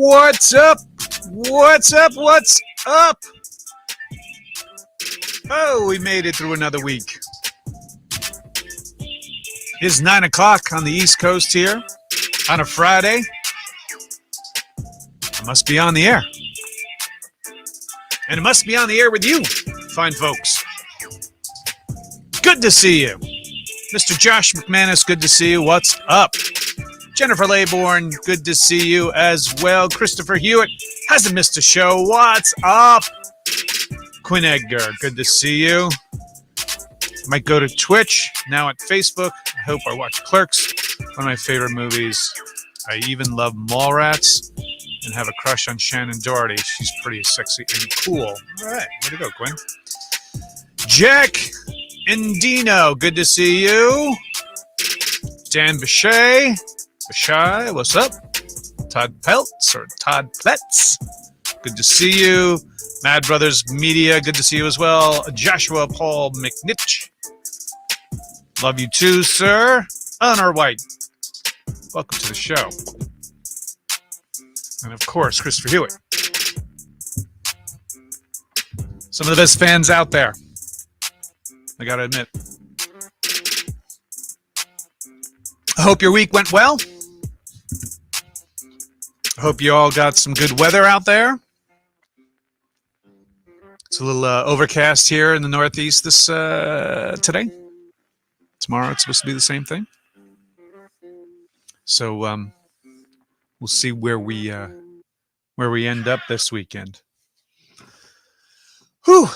What's up? What's up? What's up? Oh, we made it through another week. It's 9 o'clock on the East Coast here on a Friday. I must be on the air. And it must be on the air with you, fine folks. Good to see you. Mr. Josh McManus, good to see you. What's up? Jennifer Laybourne, good to see you as well. Christopher Hewitt hasn't missed a show. What's up? Quinn Edgar, good to see you. Might go to Twitch, now at Facebook. I hope I watch Clerks, one of my favorite movies. I even love Mallrats and have a crush on Shannon Doherty. She's pretty sexy and cool. All right, way to go, Quinn. Jack and Dino, good to see you. Dan Bechet, what's up? Todd Peltz or Todd Pletz, good to see you. Mad Brothers Media, good to see you as well. Joshua Paul McNitch, love you too, sir. Honor White, welcome to the show. And of course, Christopher Hewitt. Some of the best fans out there, I gotta admit. I hope your week went well. I hope you all got some good weather out there. It's a little overcast here in the Northeast this today. Tomorrow it's supposed to be the same thing. So we'll see where we end up this weekend. Whew!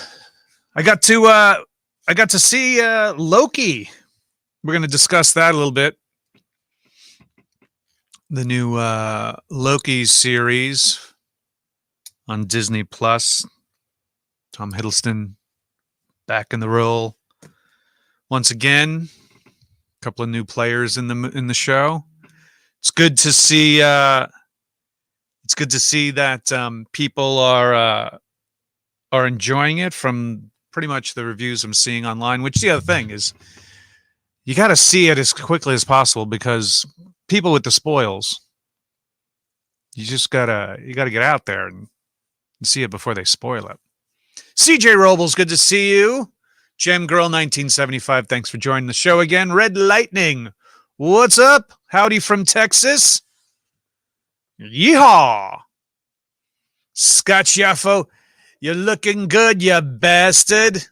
I got to see Loki. We're going to discuss that a little bit. The new Loki series on Disney Plus. Tom Hiddleston back in the role once again. A couple of new players in the show. It's good to see. It's good to see that people are enjoying it from pretty much the reviews I'm seeing online. Which the other thing is, you got to see it as quickly as possible because people with the spoils, you gotta get out there and see it before they spoil it. CJ Robles, good to see you. Gem Girl 1975, thanks for joining the show again. Red Lightning, what's up? Howdy from Texas. Yeehaw. Scott Schaffo, you're looking good, you bastard.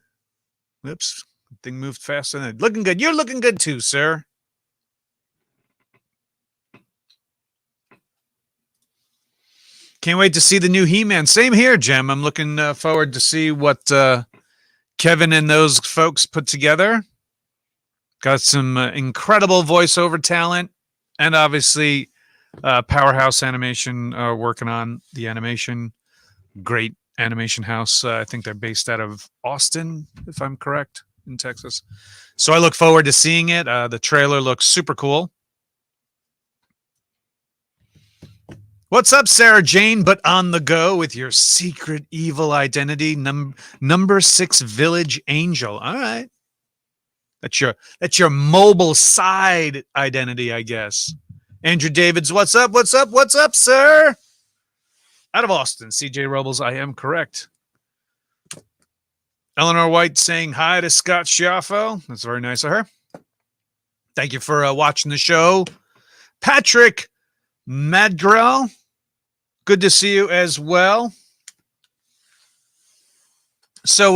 Whoops, thing moved faster than it. Looking good. You're looking good too, sir. Can't wait to see the new He-Man. Same here, Jem. I'm looking forward to see what Kevin and those folks put together. Got some incredible voiceover talent, and obviously Powerhouse Animation working on the animation. Great animation house. I think they're based out of Austin, if I'm correct, in Texas. So I look forward to seeing it. The trailer looks super cool. What's up, Sarah Jane, but on the go with your secret evil identity, number 6 Village Angel. All right. That's your mobile side identity, I guess. Andrew Davids, what's up? What's up? What's up, sir? Out of Austin, CJ Robles, I am correct. Eleanor White saying hi to Scott Schaffo. That's very nice of her. Thank you for watching the show. Patrick Madgrell, good to see you as well. So,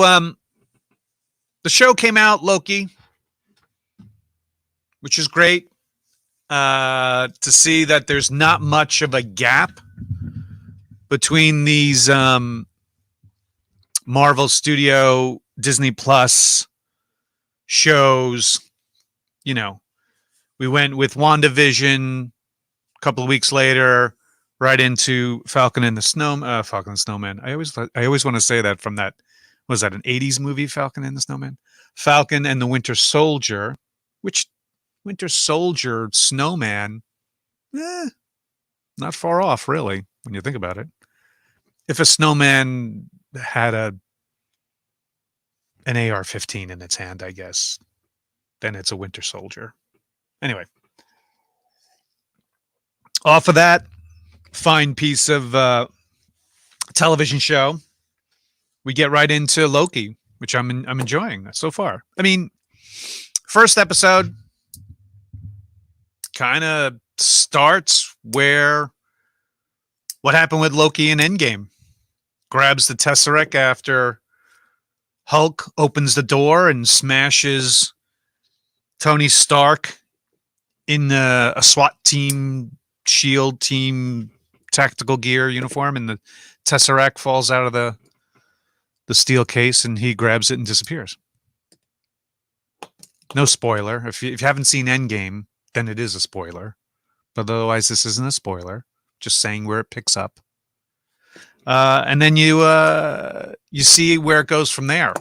the show came out, Loki, which is great to see that there's not much of a gap between these Marvel Studio, Disney Plus shows. You know, we went with WandaVision. Couple of weeks later, right into Falcon and the Snowman. I always want to say that from that, was that an 80s movie, Falcon and the Snowman? Falcon and the Winter Soldier, which Winter Soldier Snowman, not far off, really, when you think about it. If a snowman had an AR-15 in its hand, I guess, then it's a Winter Soldier. Anyway. Off of that, fine piece of television show, we get right into Loki, which I'm enjoying so far. I mean, first episode kind of starts where what happened with Loki in Endgame. Grabs the Tesseract after Hulk opens the door and smashes Tony Stark in a SWAT team, SHIELD team, tactical gear uniform, and the Tesseract falls out of the steel case, and he grabs it and disappears. No spoiler. If you haven't seen Endgame, then it is a spoiler. But otherwise, this isn't a spoiler. Just saying where it picks up. And then you see where it goes from there.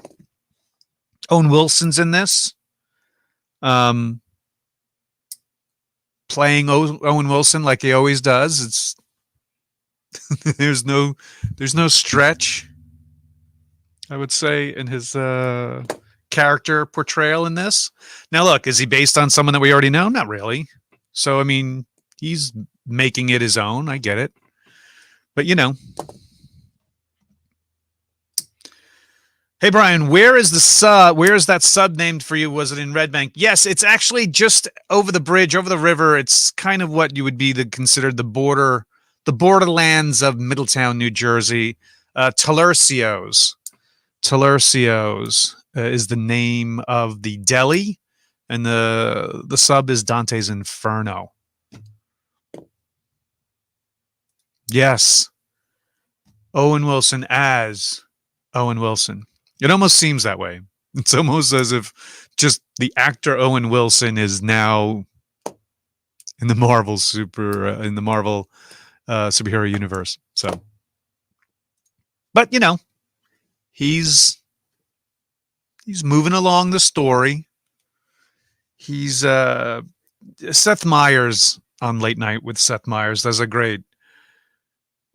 Owen Wilson's in this. Playing Owen Wilson like he always does. It's there's no stretch, I would say, in his character portrayal in this. Now, look, is he based on someone that we already know? Not really. So, I mean, he's making it his own. I get it. But, you know. Hey, Brian, where is that sub named for you? Was it in Red Bank? Yes, it's actually just over the bridge, over the river. It's kind of what you would be considered the borderlands of Middletown, New Jersey. Talercio's. Talercio's is the name of the deli, and the sub is Dante's Inferno. Yes. Owen Wilson as Owen Wilson. It almost seems that way. It's almost as if just the actor Owen Wilson is now in the Marvel superhero universe. So, but you know, he's moving along the story. He's Seth Meyers on Late Night with Seth Meyers does a great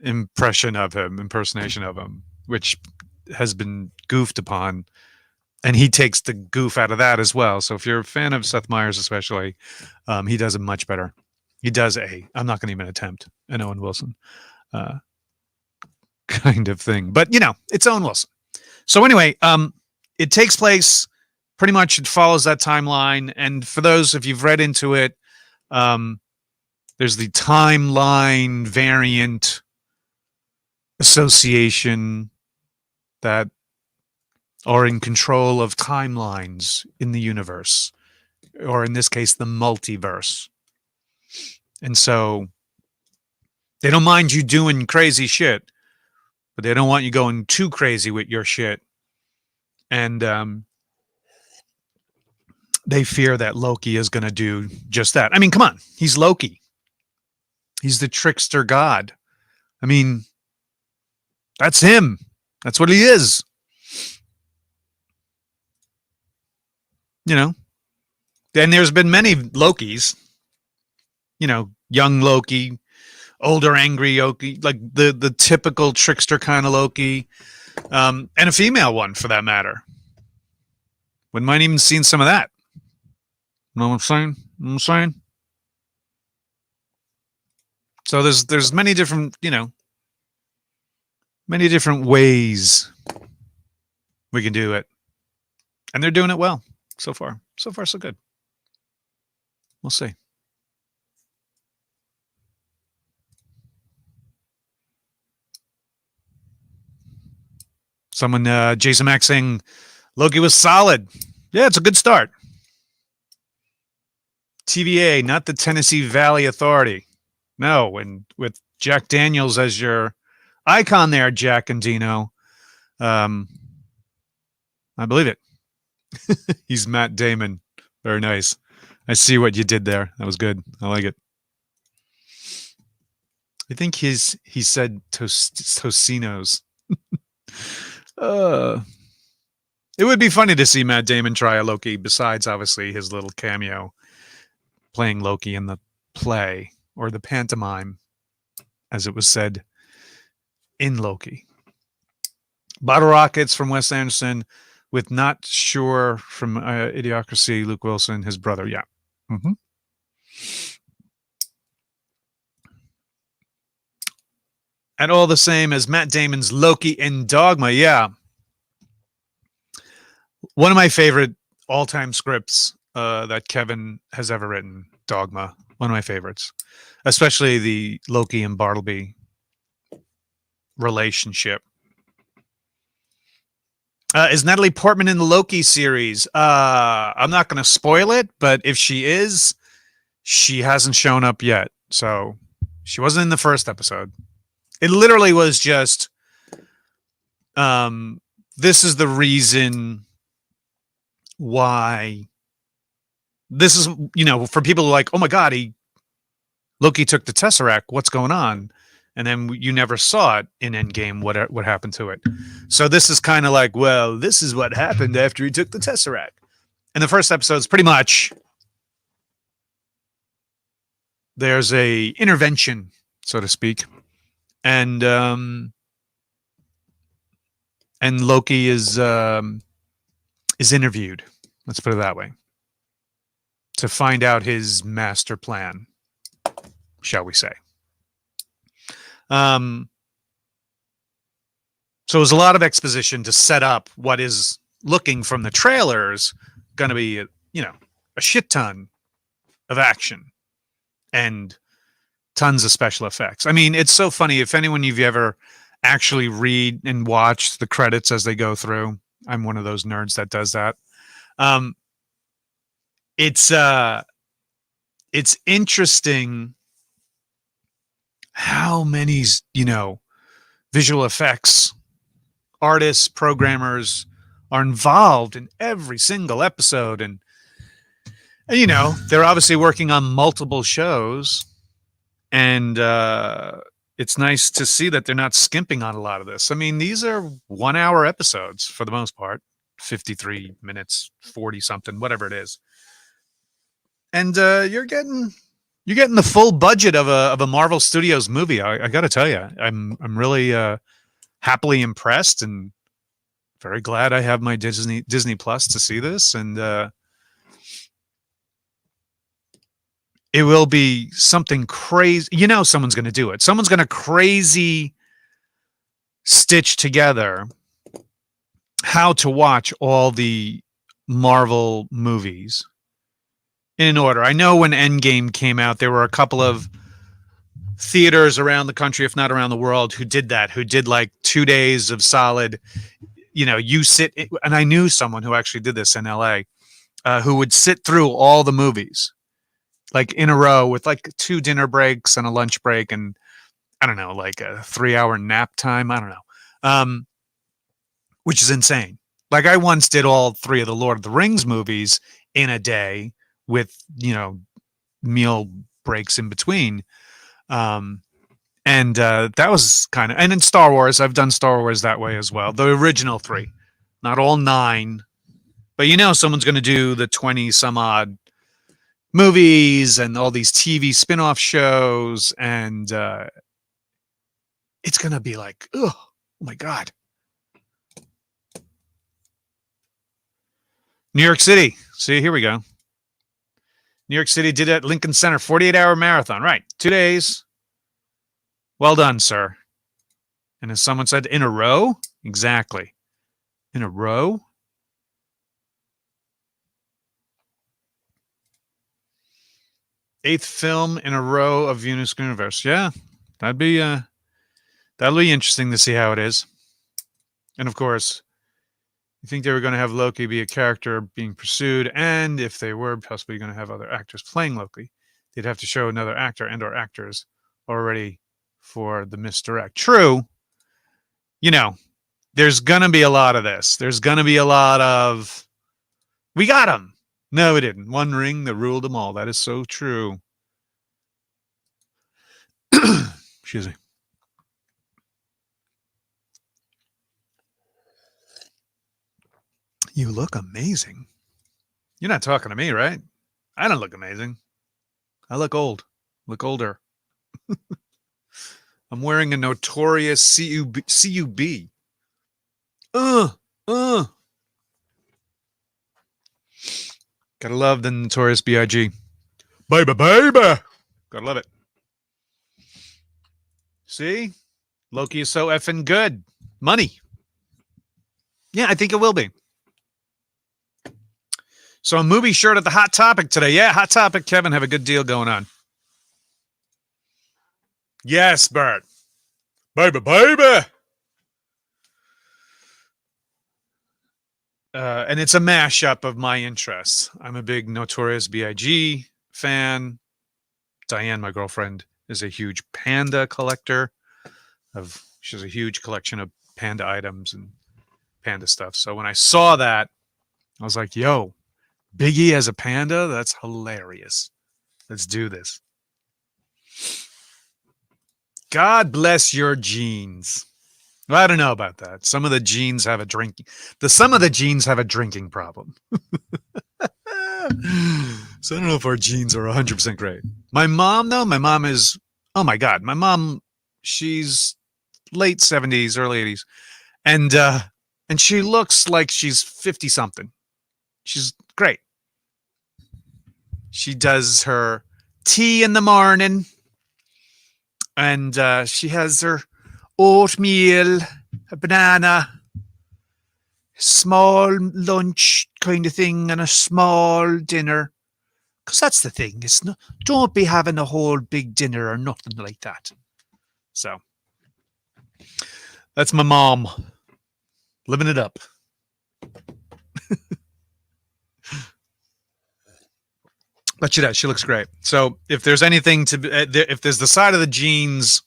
impersonation of him, which has been goofed upon, and he takes the goof out of that as well. So if you're a fan of Seth Meyers especially, he does it much better. He does I'm not going to even attempt an Owen Wilson kind of thing, but you know, it's Owen Wilson. So anyway, it takes place pretty much, it follows that timeline, and for those, if you've read into it, there's the timeline variant association that are in control of timelines in the universe, or in this case, the multiverse. And so they don't mind you doing crazy shit, but they don't want you going too crazy with your shit. And they fear that Loki is going to do just that. I mean, come on. He's Loki. He's the trickster god. I mean, that's him. That's what he is. You know, and there's been many Lokis, you know, young Loki, older angry Loki, like the typical trickster kind of Loki, and a female one for that matter. Wouldn't mind even seeing some of that. You know what I'm saying? So there's many different, you know, many different ways we can do it. And they're doing it well so far. So far, so good. We'll see. Someone, Jason Mack saying, Loki was solid. Yeah, it's a good start. TVA, not the Tennessee Valley Authority. No, and with Jack Daniels as your icon there, Jack and Dino. I believe it. He's Matt Damon. Very nice. I see what you did there. That was good. I like it. I think he said Tocinos. It would be funny to see Matt Damon try a Loki, besides obviously his little cameo playing Loki in the play, or the pantomime, as it was said in Loki. Bottle Rockets from Wes Anderson, with Not Sure from Idiocracy, Luke Wilson, his brother. Yeah. Mm-hmm. And all the same as Matt Damon's Loki in Dogma. Yeah. One of my favorite all-time scripts that Kevin has ever written, Dogma. One of my favorites, especially the Loki and Bartleby relationship. Is Natalie Portman in the Loki series? I'm not going to spoil it, but if she is, she hasn't shown up yet. So she wasn't in the first episode. It literally was just, this is the reason why. This is, for people who are like, oh my God, Loki took the Tesseract. What's going on? And then you never saw it in Endgame, what happened to it. So this is kind of like, well, this is what happened after he took the Tesseract. And the first episode is pretty much, there's a intervention, so to speak. And Loki is interviewed, let's put it that way, to find out his master plan, shall we say. So it was a lot of exposition to set up what is looking from the trailers going to be, a shit ton of action and tons of special effects. I mean, it's so funny. If anyone you've ever actually read and watch the credits as they go through, I'm one of those nerds that does that. It's interesting how many, visual effects artists, programmers are involved in every single episode. And they're obviously working on multiple shows. And it's nice to see that they're not skimping on a lot of this. I mean, these are 1 hour episodes for the most part, 53 minutes, 40 something, whatever it is. And you're getting the full budget of a Marvel Studios movie. I got to tell you, I'm really happily impressed and very glad I have my Disney Plus to see this. And it will be something crazy. Someone's going to do it. Someone's going to crazy stitch together how to watch all the Marvel movies in order. I know when Endgame came out, there were a couple of theaters around the country, if not around the world, who did that, who did like 2 days of solid, you sit, and I knew someone who actually did this in LA, who would sit through all the movies, like in a row with like 2 dinner breaks and a lunch break and, I don't know, like a 3-hour nap time. I don't know. Which is insane. Like I once did all 3 of the Lord of the Rings movies in a day with, meal breaks in between. And that was kind of, and in Star Wars, I've done Star Wars that way as well. The original 3, not all 9, but someone's going to do the 20 some odd movies and all these TV spin-off shows. And, it's going to be like, oh my God. New York City. See, here we go. New York City did it at Lincoln Center, 48-hour marathon. Right. 2 days. Well done, sir. And as someone said, in a row? Exactly. In a row? Eighth film in a row of Unisc Universe. Yeah. That'll be interesting to see how it is. And of course, you think they were going to have Loki be a character being pursued, and if they were possibly going to have other actors playing Loki, they'd have to show another actor and or actors already for the misdirect. True. There's going to be a lot of this. There's going to be a lot of, we got him. No, we didn't. One ring that ruled them all. That is so true. Excuse me. You look amazing. You're not talking to me, right? I don't look amazing. I look old. Look older. I'm wearing a Notorious CUB. Gotta love the Notorious B.I.G. Baby. Gotta love it. See? Loki is so effing good. Money. Yeah, I think it will be. So a movie shirt at the Hot Topic today. Yeah, Hot Topic, Kevin, have a good deal going on. Yes, Bert. Baby, baby. And it's a mashup of my interests. I'm a big Notorious B.I.G. fan. Diane, my girlfriend, is a huge panda collector. She has a huge collection of panda items and panda stuff. So when I saw that, I was like, yo, Biggie as a panda? That's hilarious. Let's do this. God bless your genes. Well, I don't know about that. Some of the genes have a drinking problem. So I don't know if our genes are 100% great. My mom, though, is, oh my God, my mom, she's late 70s, early 80s. And she looks like she's 50 something. She's great. She does her tea in the morning, and she has her oatmeal, a banana, small lunch kind of thing, and a small dinner. Because that's the thing. Don't be having a whole big dinner or nothing like that. So that's my mom living it up. But she does. She looks great. So if there's anything if there's the side of the genes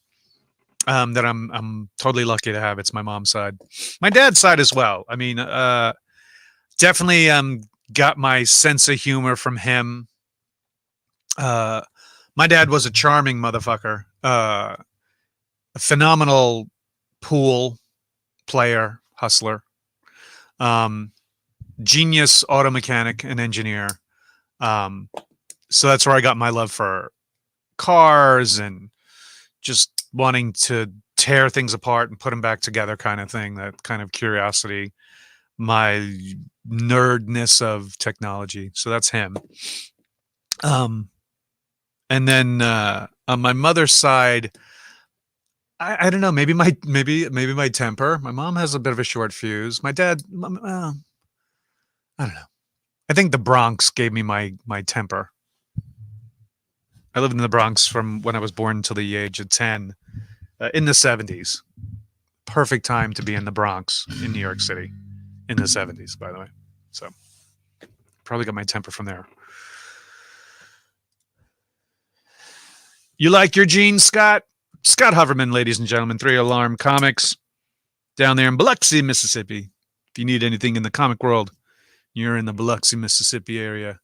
that I'm totally lucky to have, it's my mom's side. My dad's side as well. I mean, definitely got my sense of humor from him. My dad was a charming motherfucker. A phenomenal pool player, hustler. Genius auto mechanic and engineer. So that's where I got my love for cars and just wanting to tear things apart and put them back together kind of thing, that kind of curiosity, my nerdness of technology. So that's him. And then on my mother's side, I don't know, maybe my temper. My mom has a bit of a short fuse. My dad, I don't know. I think the Bronx gave me my temper. I lived in the Bronx from when I was born until the age of 10 in the 70s. Perfect time to be in the Bronx in New York City in the 70s, by the way. So probably got my temper from there. You like your jeans, Scott? Scott Hoverman, ladies and gentlemen, 3 Alarm Comics down there in Biloxi, Mississippi. If you need anything in the comic world, you're in the Biloxi, Mississippi area.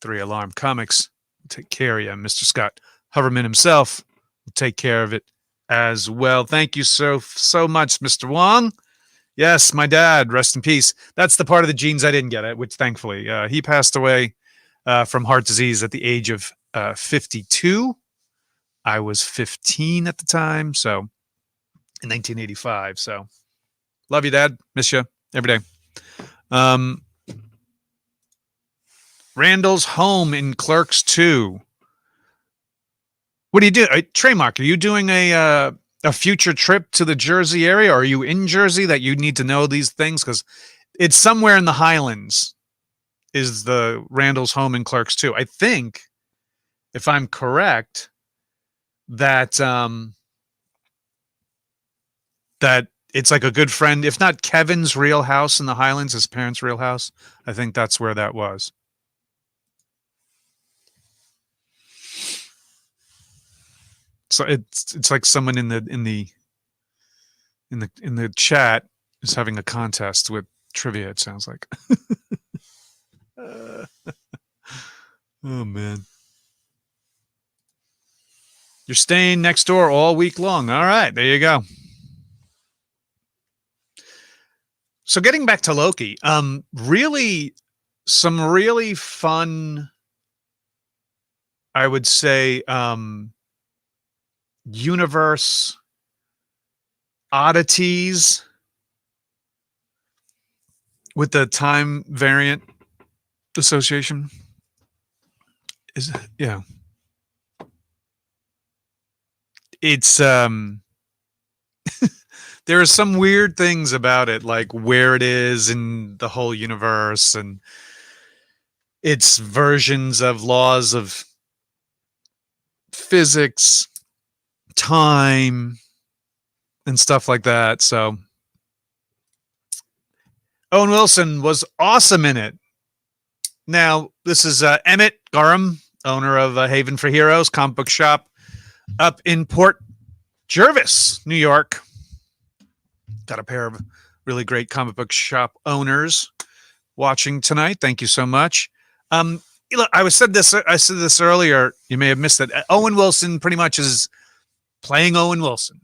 3 Alarm Comics will take care of you. Mr. Scott Hoverman himself will take care of it as well. Thank you so much, Mr. Wong. Yes, my dad, rest in peace. That's the part of the genes I didn't get, which thankfully he passed away from heart disease at the age of 52. I was 15 at the time, so in 1985. So love you, Dad. Miss you every day. Randall's home in Clerks 2. What do you do? Treymark, are you doing a future trip to the Jersey area? Or are you in Jersey that you need to know these things? Because it's somewhere in the Highlands is the Randall's home in Clerks 2. I think, if I'm correct, that that it's like a good friend, if not Kevin's real house in the Highlands, his parents' real house. I think that's where that was. So it's like someone in the chat is having a contest with trivia. It sounds like. Oh man. You're staying next door all week long. All right, there you go. So getting back to Loki, really some really fun, I would say, universe oddities with the time variant association. It's There are some weird things about it, like where it is in the whole universe and its versions of laws of physics, time, and stuff like that. So Owen Wilson was awesome in it. Now, this is Emmett Gorham, owner of Haven for Heroes comic book shop up in Port Jervis, New York. Got a pair of really great comic book shop owners watching tonight. Thank you so much. Look, I said this earlier. You may have missed it. Owen Wilson pretty much is playing Owen Wilson.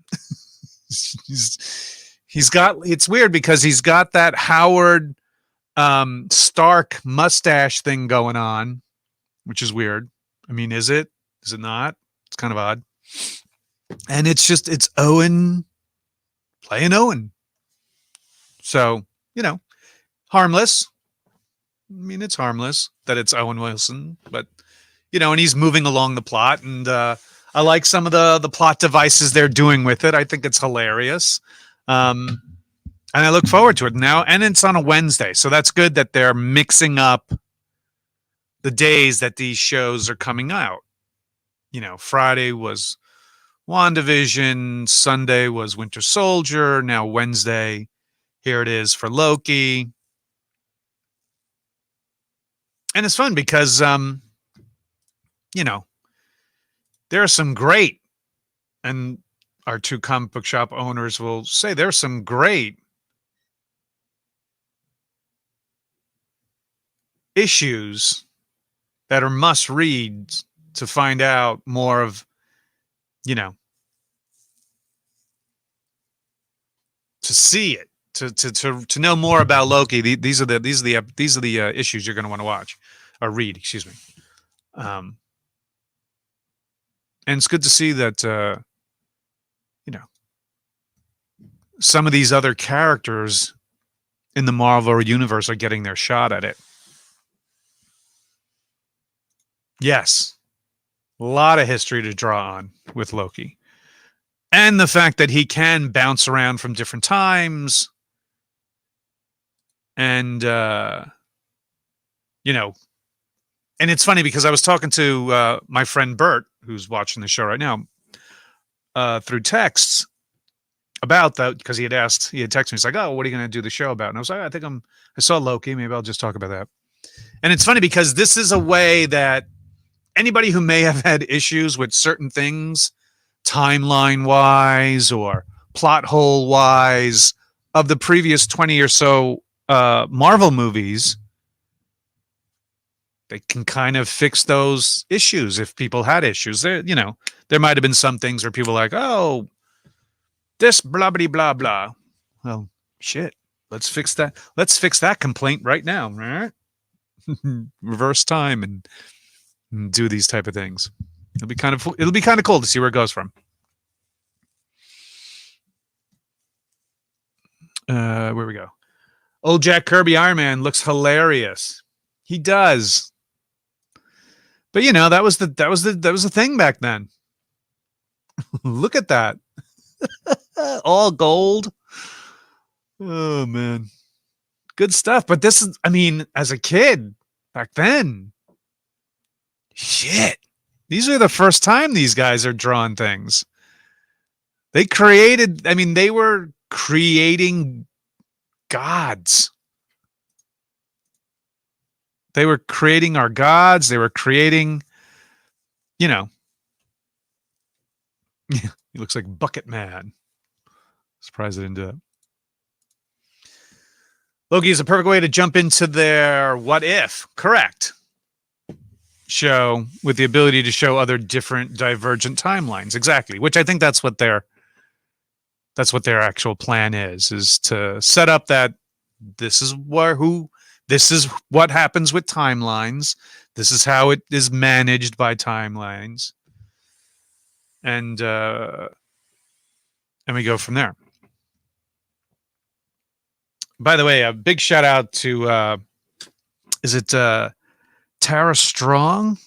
he's got. It's weird because he's got that Howard Stark mustache thing going on, which is weird. I mean, is it? Is it not? It's kind of odd. And it's Owen playing Owen. So, harmless. I mean, it's harmless that it's Owen Wilson, but, and he's moving along the plot. And I like some of the plot devices they're doing with it. I think it's hilarious. And I look forward to it now. And it's on a Wednesday. So that's good that they're mixing up the days that these shows are coming out. Friday was WandaVision, Sunday was Winter Soldier, now Wednesday, here it is for Loki. And it's fun because, there are some great, and our two comic book shop owners will say there's some great issues that are must read to find out more of, to see it, to know more about Loki. These are the issues you're going to want to watch or read. Excuse me. And it's good to see that some of these other characters in the Marvel universe are getting their shot at it. Yes, a lot of history to draw on with Loki. And the fact that he can bounce around from different times. And, and it's funny because I was talking to my friend Bert, who's watching the show right now, through texts about that, because he had texted me, he's like, oh, what are you going to do the show about? And I was like, I saw Loki, maybe I'll just talk about that. And it's funny because this is a way that anybody who may have had issues with certain things, timeline wise or plot hole wise, of the previous 20 or so Marvel movies, they can kind of fix those issues if people had issues. There might have been some things where people are like, oh, this blah blah blah blah. Well, shit. Let's fix that. Let's fix that complaint right now. Right? Reverse time and do these type of things. It'll be kind of cool to see where it goes from. Where we go. Old Jack Kirby Iron Man looks hilarious. He does. But that was the thing back then. Look at that. All gold. Oh man. Good stuff. But this is, as a kid back then, shit. These are the first time these guys are drawing things. They were creating gods. They were creating our gods. They were creating, he looks like Bucket Man. Surprised I didn't do that. Loki is a perfect way to jump into their What If, correct, show with the ability to show other different divergent timelines. Exactly. Which I think that's what their actual plan is to set up that this is what happens with timelines. This is how it is managed by timelines. And we go from there. By the way, a big shout out to is it Tara Strong,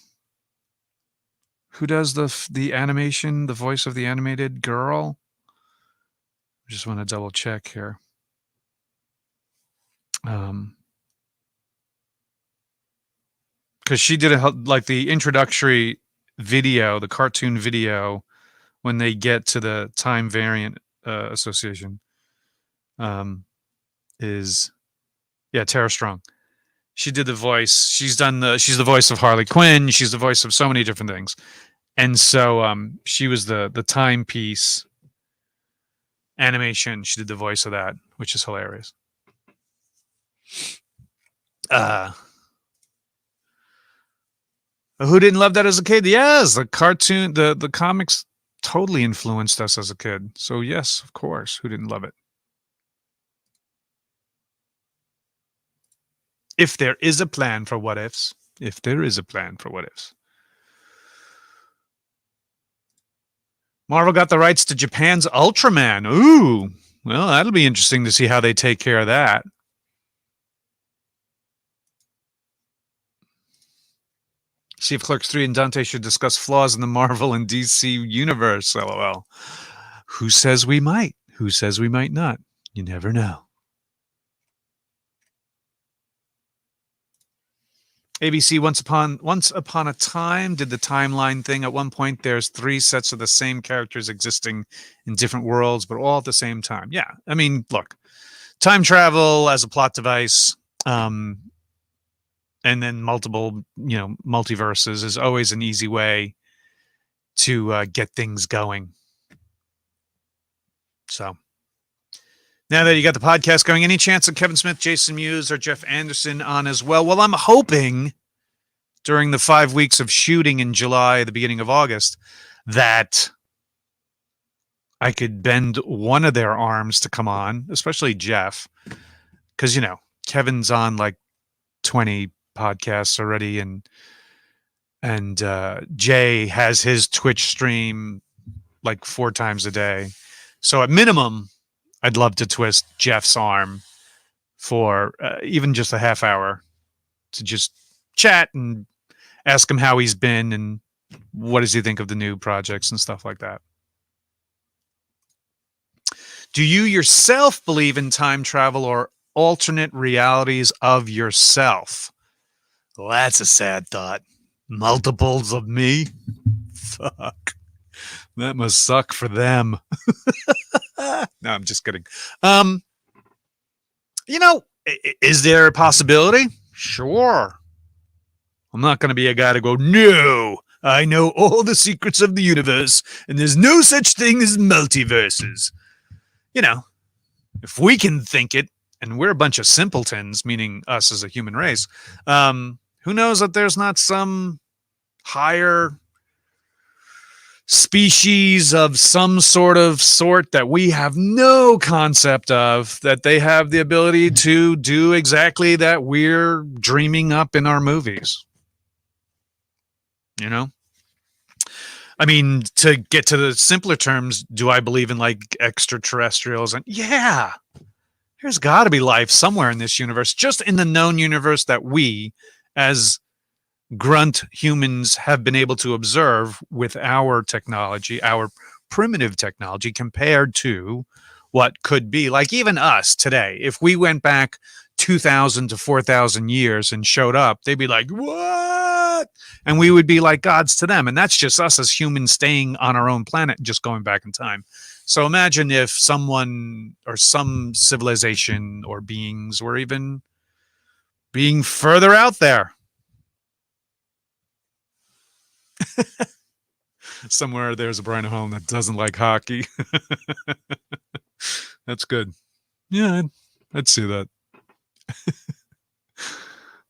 who does the animation, the voice of the animated girl? Just want to double check here. Because she did like the introductory video, the cartoon video, when they get to the time variant association, is Tara Strong. She did the voice. She's the voice of Harley Quinn. She's the voice of so many different things. And so she was the timepiece animation. She did the voice of that, which is hilarious. Who didn't love that as a kid? Yes, the cartoon, the comics totally influenced us as a kid. So yes, of course, who didn't love it? If there is a plan for what ifs. If there is a plan for what ifs. Marvel got the rights to Japan's Ultraman. Ooh, well, that'll be interesting to see how they take care of that. See if Clerks 3 and Dante should discuss flaws in the Marvel and DC universe. LOL. Who says we might? Who says we might not? You never know. ABC once upon a time did the timeline thing. At one point, there's 3 sets of the same characters existing in different worlds, but all at the same time. Yeah, I mean, look, time travel as a plot device, and then multiple, multiverses is always an easy way to get things going. So now that you got the podcast going, any chance of Kevin Smith, Jason Mewes, or Jeff Anderson on as well? Well, I'm hoping during the 5 weeks of shooting in July, the beginning of August, that I could bend one of their arms to come on, especially Jeff, because, Kevin's on like 20 podcasts already, and Jay has his Twitch stream like 4 times a day. So at minimum, I'd love to twist Jeff's arm for even just a half hour to just chat and ask him how he's been and what does he think of the new projects and stuff like that. Do you yourself believe in time travel or alternate realities of yourself? Well, that's a sad thought. Multiples of me? Fuck. That must suck for them. No, I'm just kidding. Is there a possibility? Sure. I'm not going to be a guy to go, no, I know all the secrets of the universe, and there's no such thing as multiverses. If we can think it, and we're a bunch of simpletons, meaning us as a human race, who knows that there's not some higher species of some sort that we have no concept of, that they have the ability to do exactly that we're dreaming up in our movies. I mean, to get to the simpler terms, do I believe in like extraterrestrials? And yeah, there's got to be life somewhere in this universe, just in the known universe that we as grunt humans have been able to observe with our technology, our primitive technology, compared to what could be. Like even us today, if we went back 2,000 to 4,000 years and showed up, they'd be like, what? And we would be like gods to them. And that's just us as humans staying on our own planet and just going back in time. So imagine if someone or some civilization or beings were even being further out there. Somewhere there's a Brian O'Halloran that doesn't like hockey. That's good. Yeah, I'd see that.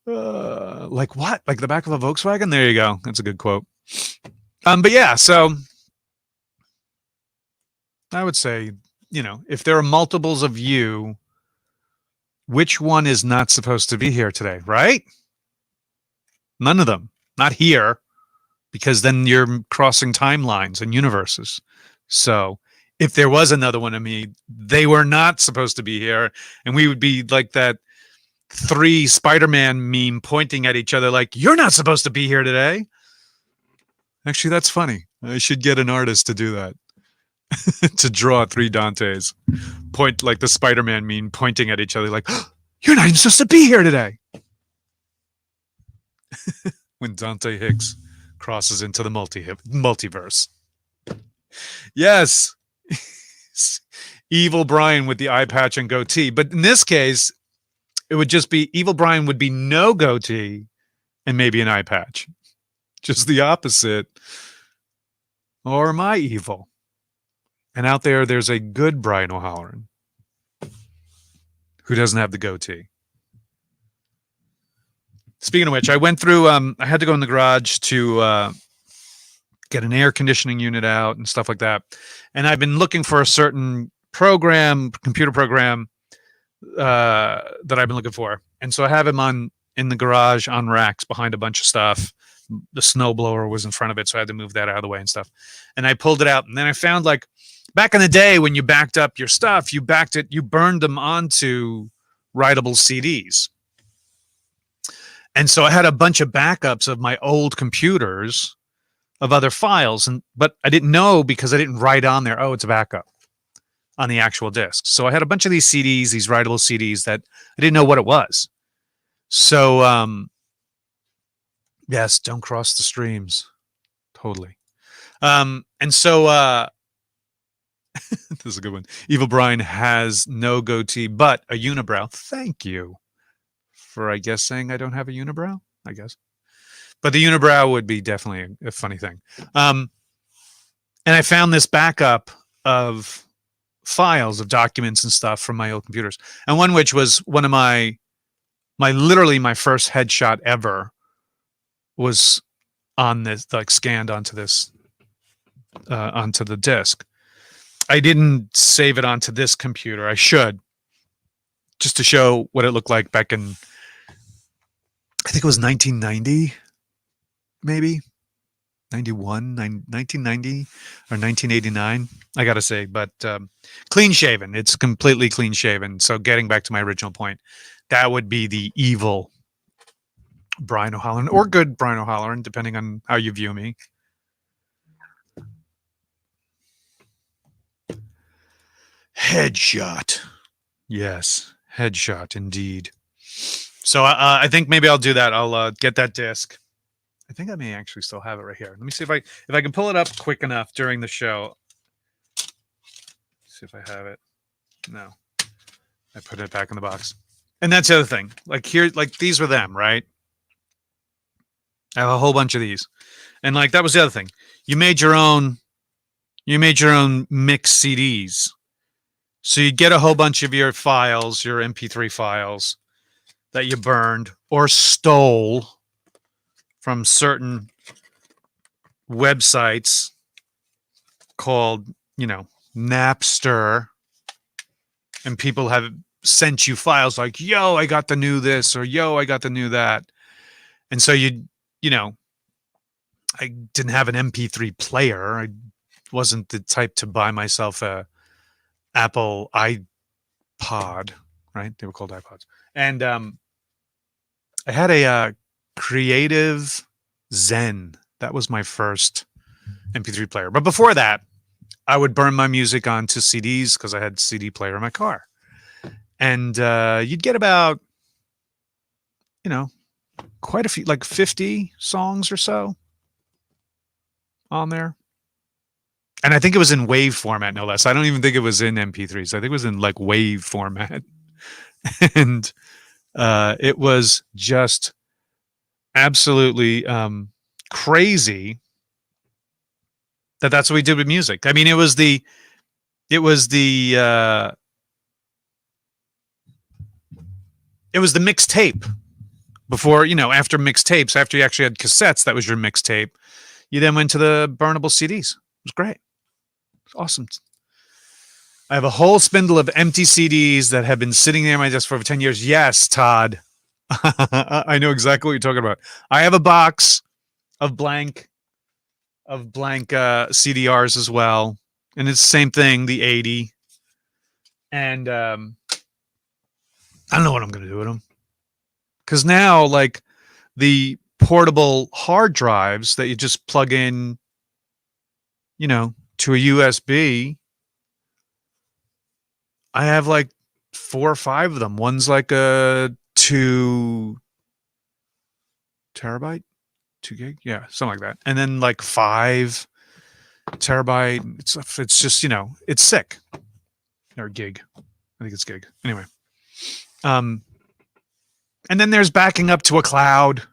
Like what? Like the back of a Volkswagen? There you go. That's a good quote. But yeah, so I would say, if there are multiples of you, which one is not supposed to be here today, right? None of them. Not here. Because then you're crossing timelines and universes. So if there was another one of me, they were not supposed to be here. And we would be like that 3 Spider-Man meme pointing at each other like, you're not supposed to be here today. Actually, that's funny. I should get an artist to do that. to draw 3 Dantes, point like the Spider-Man meme, pointing at each other like, oh, "You're not even supposed to be here today." When Dante Hicks crosses into the multiverse. Yes. Evil Brian with the eye patch and goatee. But in this case, it would just be Evil Brian would be no goatee and maybe an eye patch. Just the opposite. Or am I evil? And out there's a good Brian O'Halloran who doesn't have the goatee. Speaking of which, I went through, I had to go in the garage to get an air conditioning unit out and stuff like that. And I've been looking for a certain computer program that I've been looking for. And so I have him in the garage on racks behind a bunch of stuff. The snowblower was in front of it, so I had to move that out of the way and stuff. And I pulled it out, and then I found, like, back in the day when you backed up your stuff, you burned them onto writable CDs. And so I had a bunch of backups of my old computers of other files, but I didn't know because I didn't write on there, oh, it's a backup on the actual disc. So I had a bunch of these CDs, these writable CDs that I didn't know what it was. So, yes, don't cross the streams. Totally. And so, this is a good one. Evil Brian has no goatee, but a unibrow. Thank you for, I guess, saying I don't have a unibrow, I guess. But the unibrow would be definitely a funny thing. And I found this backup of files of documents and stuff from my old computers. And one which was one of my literally my first headshot ever was on this, like, scanned onto this, onto the disk. I didn't save it onto this computer. I should, just to show what it looked like back in, I think it was 1990, maybe 1990 or 1989. I got to say, but clean shaven. It's completely clean shaven. So getting back to my original point, that would be the evil Brian O'Halloran, or good Brian O'Halloran, depending on how you view me. Headshot. Yes, headshot indeed. So I think maybe I'll do that. I'll get that disc. I think I may actually still have it right here. Let me see if I can pull it up quick enough during the show. See if I have it. No, I put it back in the box. And that's the other thing. Like here, like these were them, right? I have a whole bunch of these, and like that was the other thing. You made your own mix CDs. So you get a whole bunch of your files, your MP3 files that you burned or stole from certain websites called, Napster. And people have sent you files like, yo, I got the new this, or yo, I got the new that. And so I didn't have an MP3 player. I wasn't the type to buy myself a Apple iPod, right? They were called iPods. And I had a Creative Zen. That was my first MP3 player. But before that, I would burn my music onto CDs because I had CD player in my car. And you'd get about, quite a few, like 50 songs or so on there. And I think it was in WAV format, no less. I don't even think it was in MP3s. I think it was in like WAV format. And it was just absolutely crazy that's what we did with music. I mean, it was the mixtape before, after mixtapes, after you actually had cassettes, that was your mixtape. You then went to the burnable CDs. It was great. Awesome. I have a whole spindle of empty CDs that have been sitting there on my desk for over 10 years. Yes, Todd. I know exactly what you're talking about. I have a box of blank CDRs as well. And it's the same thing, the 80. And I don't know what I'm going to do with them. Because now, like, the portable hard drives that you just plug in, to a USB. I have like 4 or 5 of them. One's like a 2 terabyte, 2 gig, yeah, something like that. And then like 5 terabyte. It's just, it's sick. Or gig. I think it's gig. Anyway. And then there's backing up to a cloud.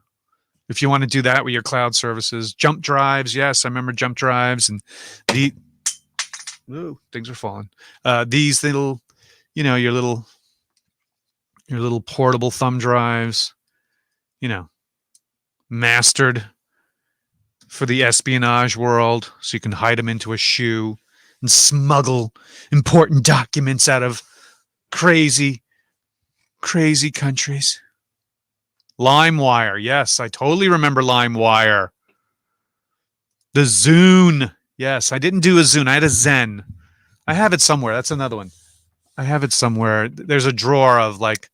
If you want to do that with your cloud services, jump drives. Yes, I remember jump drives, and things are falling. These little, your little portable thumb drives, mastered for the espionage world, so you can hide them into a shoe and smuggle important documents out of crazy countries. LimeWire. Yes, I totally remember LimeWire. The Zune. Yes, I didn't do a Zune. I had a Zen. I have it somewhere. That's another one. I have it somewhere. There's a drawer of like,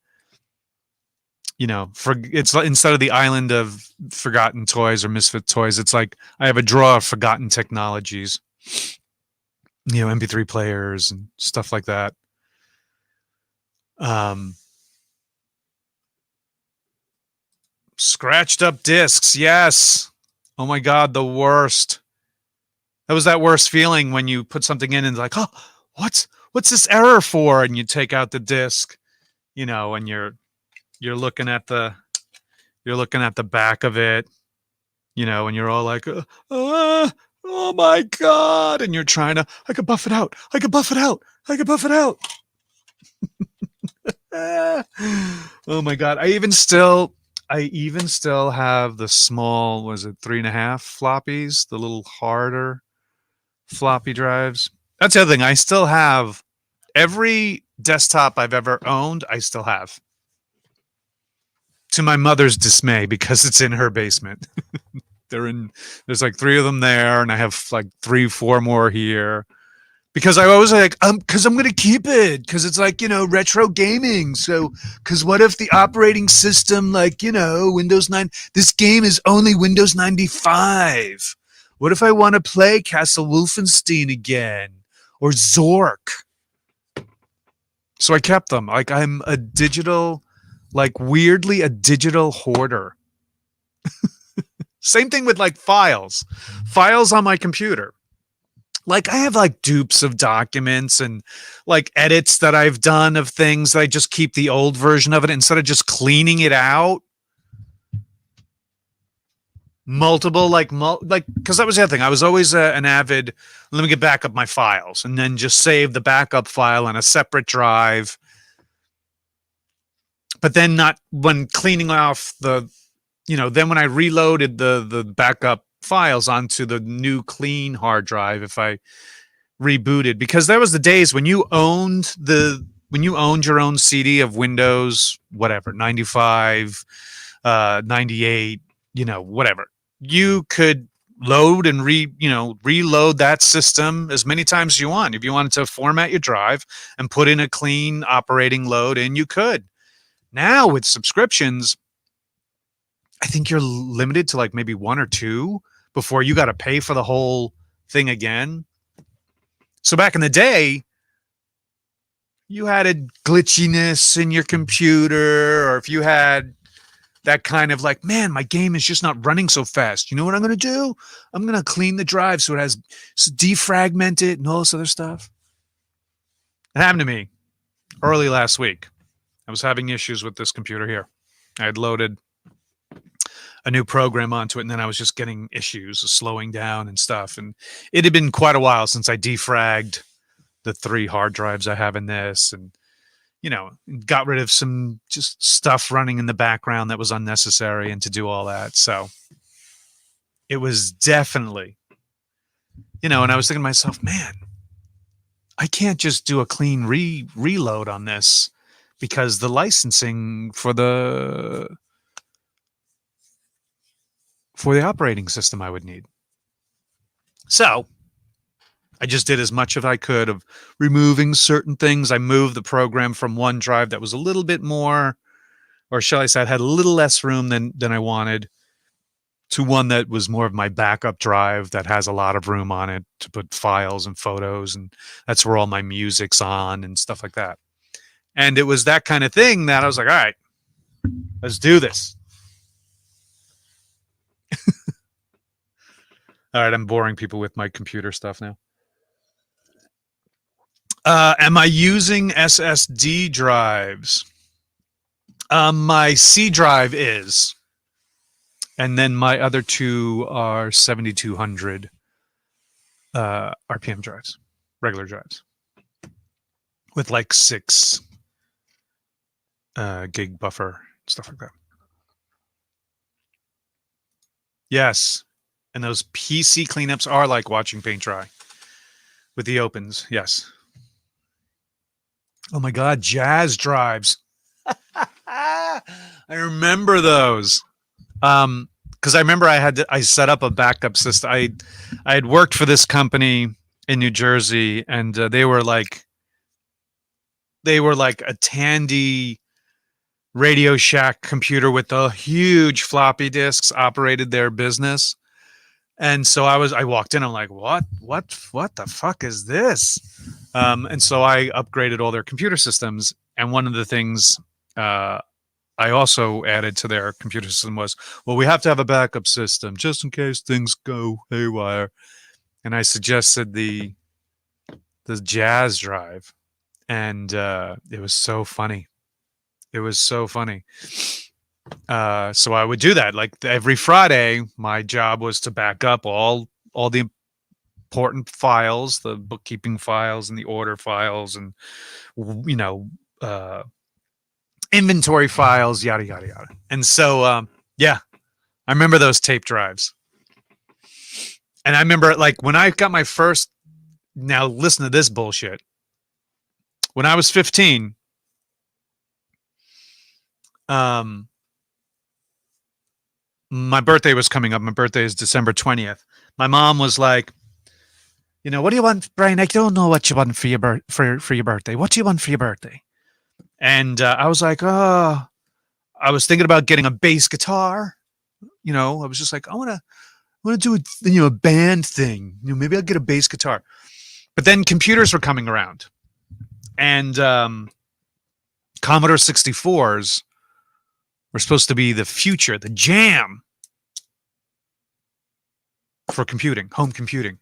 it's instead of the island of forgotten toys or misfit toys, it's like I have a drawer of forgotten technologies. MP3 players and stuff like that. Scratched up discs, yes. Oh my God, the worst. That was that worst feeling when you put something in and like, oh, what's this error for? And you take out the disc, and you're looking at the back of it, and you're all like, oh my God, and you're trying to, I could buff it out. Oh my God, I even still have the small, 3.5 floppies, the little harder floppy drives. That's the other thing. I still have every desktop I've ever owned. I still have, to my mother's dismay, because it's in her basement. There's like 3 of them there, and I have like 3, 4 more here. Because I always because I'm going to keep it, because it's like, retro gaming. So, because what if the operating system, Windows 9, this game is only Windows 95. What if I want to play Castle Wolfenstein again or Zork? So I kept them. Like I'm a digital, weirdly a digital hoarder. Same thing with files on my computer. I have dupes of documents and edits that I've done of things that I just keep the old version of it instead of just cleaning it out. Multiple, because that was the other thing. I was always an avid, let me get back up my files and then just save the backup file on a separate drive. But then not when cleaning off then when I reloaded the backup files onto the new clean hard drive, if I rebooted, because there was the days when you owned your own CD of Windows, whatever, 95, 98, whatever, you could load and reload that system as many times as you want. If you wanted to format your drive and put in a clean operating load, and you could. Now with subscriptions, I think you're limited to maybe 1 or 2 before you got to pay for the whole thing again. So back in the day, you had a glitchiness in your computer, or if you had that kind of man, my game is just not running so fast. You know what I'm going to do? I'm going to clean the drive so it has defragment it and all this other stuff. It happened to me early last week. I was having issues with this computer here. I had loaded a new program onto it, and then I was just getting issues of slowing down and stuff. And it had been quite a while since I defragged the 3 hard drives I have in this, and got rid of some just stuff running in the background that was unnecessary, and to do all that. So it was definitely, and I was thinking to myself, man, I can't just do a clean reload on this, because the licensing for the operating system I would need. So I just did as much as I could of removing certain things. I moved the program from one drive that was a little bit more, or shall I say, it had a little less room than I wanted. to one that was more of my backup drive that has a lot of room on it to put files and photos, and that's where all my music's on and stuff like that. And it was that kind of thing that I was like, all right, let's do this. All right, I'm boring people with my computer stuff now. Am I using SSD drives? My C drive is. And then my other two are 7,200 RPM drives, regular drives, with like 6 gig buffer, stuff like that. Yes. And those PC cleanups are like watching paint dry with the opens. Yes. Oh my God, jazz drives. I remember those. Because I remember I set up a backup system. I had worked for this company in New Jersey, and they were like a Tandy Radio Shack computer with the huge floppy disks operated their business. And so I walked in, I'm like, what the fuck is this? And so I upgraded all their computer systems. And one of the things I also added to their computer system was, well, we have to have a backup system just in case things go haywire. And I suggested the jazz drive, and it was so funny. It was so funny. So I would do that. Like every Friday, my job was to back up all the important files, the bookkeeping files and the order files, and inventory files, yada yada yada. And so yeah, I remember those tape drives. And I remember like when I got my first, now listen to this bullshit. When I was 15, my birthday was coming up. My birthday is December 20th. My mom was like, what do you want, Brian? I don't know what you want for your birthday. What do you want for your birthday? And I was like, I was thinking about getting a bass guitar. I was just like, I want to do a band thing. Maybe I'll get a bass guitar. But then computers were coming around, and Commodore 64s were supposed to be the future, the jam for computing, home computing.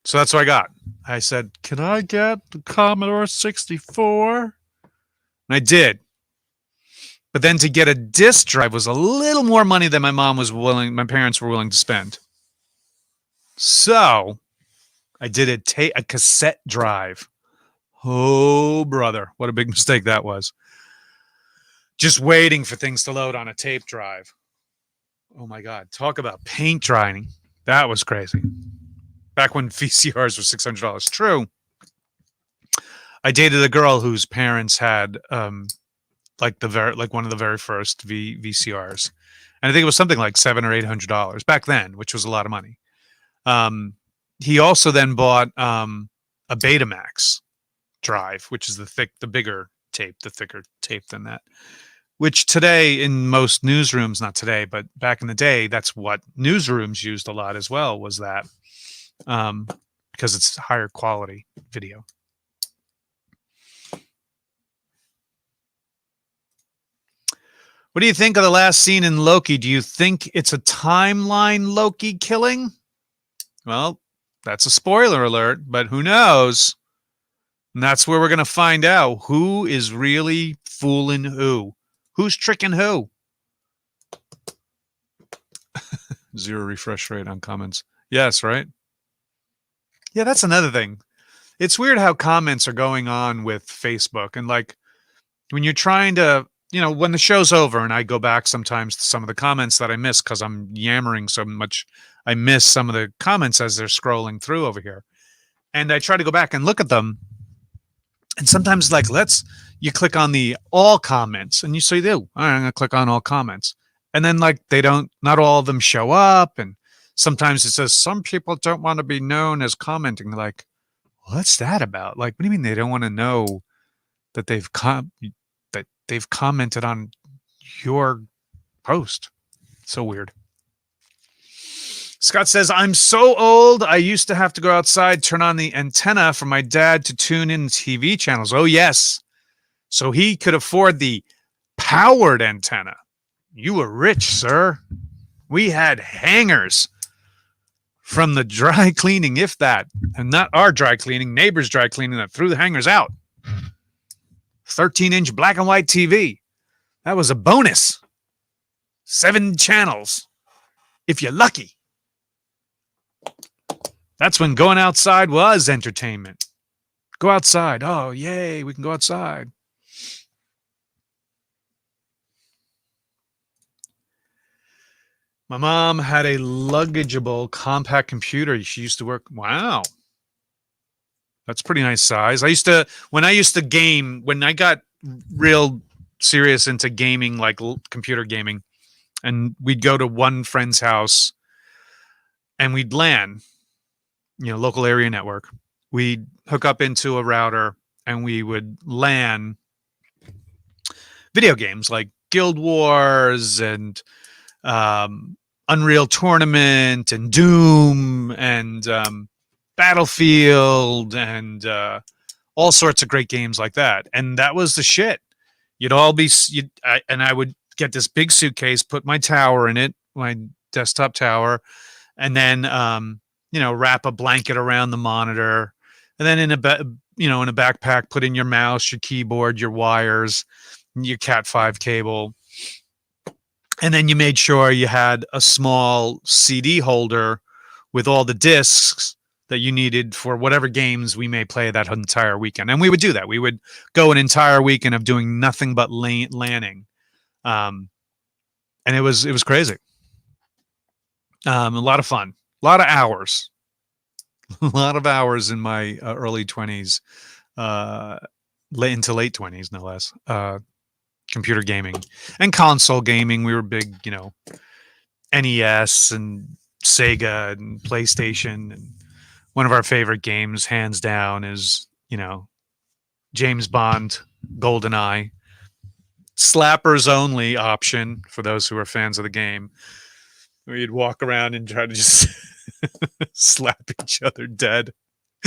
So that's what I got. I said, can I get the Commodore 64? And I did. But then to get a disk drive was a little more money than my parents were willing to spend. So I did a cassette drive. Oh, brother. What a big mistake that was. Just waiting for things to load on a tape drive. Oh my God. Talk about paint drying. That was crazy. Back when VCRs were $600. True. I dated a girl whose parents had one of the very first VCRs. And I think it was something like $700 or $800 back then, which was a lot of money. He also then bought a Betamax drive, which is the bigger tape, the thicker tape than that. Which today in most newsrooms, not today, but back in the day, that's what newsrooms used a lot as well, was that. Because it's higher quality video. What do you think of the last scene in Loki? Do you think it's a timeline Loki killing? Well, that's a spoiler alert, but who knows? And that's where we're going to find out who is really fooling who. Who's tricking who? 0 refresh rate on comments. Yes, right? Yeah, that's another thing. It's weird how comments are going on with Facebook. And like when you're trying to, when the show's over and I go back sometimes to some of the comments that I miss because I'm yammering so much, I miss some of the comments as they're scrolling through over here. And I try to go back and look at them. And sometimes like, you click on the all comments and you say, all right, I'm going to click on all comments. And then like not all of them show up. And sometimes it says some people don't want to be known as commenting. They're like, what's that about? Like, what do you mean they don't want to know that they've commented on your post? So weird. Scott says, I'm so old, I used to have to go outside, turn on the antenna for my dad to tune in TV channels. Oh, yes. So he could afford the powered antenna. You were rich, sir. We had hangers from the dry cleaning, if that. And not our dry cleaning, neighbor's dry cleaning that threw the hangers out. 13-inch black and white TV. That was a bonus. 7 channels, if you're lucky. That's when going outside was entertainment. Go outside. Oh, yay, we can go outside. My mom had a luggageable compact computer. She used to work. Wow. That's pretty nice size. When I used to game, when I got real serious into gaming, like computer gaming, and we'd go to one friend's house and we'd LAN, local area network. We'd hook up into a router and we would LAN video games like Guild Wars and Unreal Tournament and Doom and Battlefield and all sorts of great games like that. And that was the shit. I would get this big suitcase, put my tower in it, my desktop tower, and then wrap a blanket around the monitor, and then in a backpack, put in your mouse, your keyboard, your wires, your Cat5 cable, and then you made sure you had a small CD holder with all the discs that you needed for whatever games we may play that entire weekend. And we would do that. We would go an entire weekend of doing nothing but LANing. And it was crazy. A lot of fun, a lot of hours, in my early 20s, into late 20s, no less, computer gaming and console gaming. We were big, NES and Sega and PlayStation. And one of our favorite games, hands down, is, James Bond, GoldenEye. Slappers only option for those who are fans of the game. We'd walk around and try to just slap each other dead.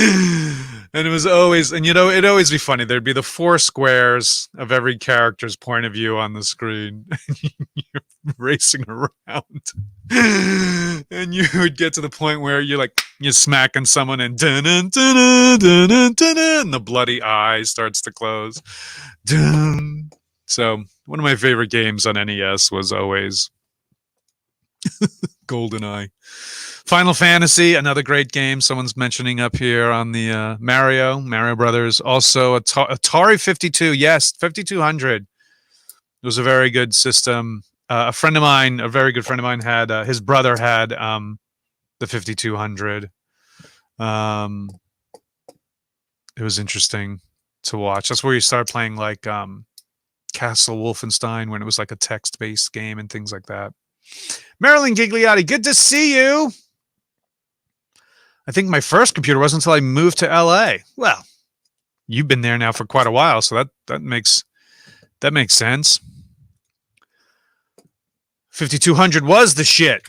And it was always, it'd always be funny. There'd be the 4 squares of every character's point of view on the screen. You're racing around. And you would get to the point where you're smacking someone and and the bloody eye starts to close. So one of my favorite games on NES was always GoldenEye. Final Fantasy, another great game. Someone's mentioning up here on the Mario Brothers. Also Atari 52. Yes, 5200. It was a very good system. A very good friend of mine had, his brother had the 5200. It was interesting to watch. That's where you start playing Castle Wolfenstein, when it was like a text-based game and things like that. Marilyn Gigliotti, good to see you. I think my first computer wasn't until I moved to LA. Well, you've been there now for quite a while, so that makes sense. 5200 was the shit.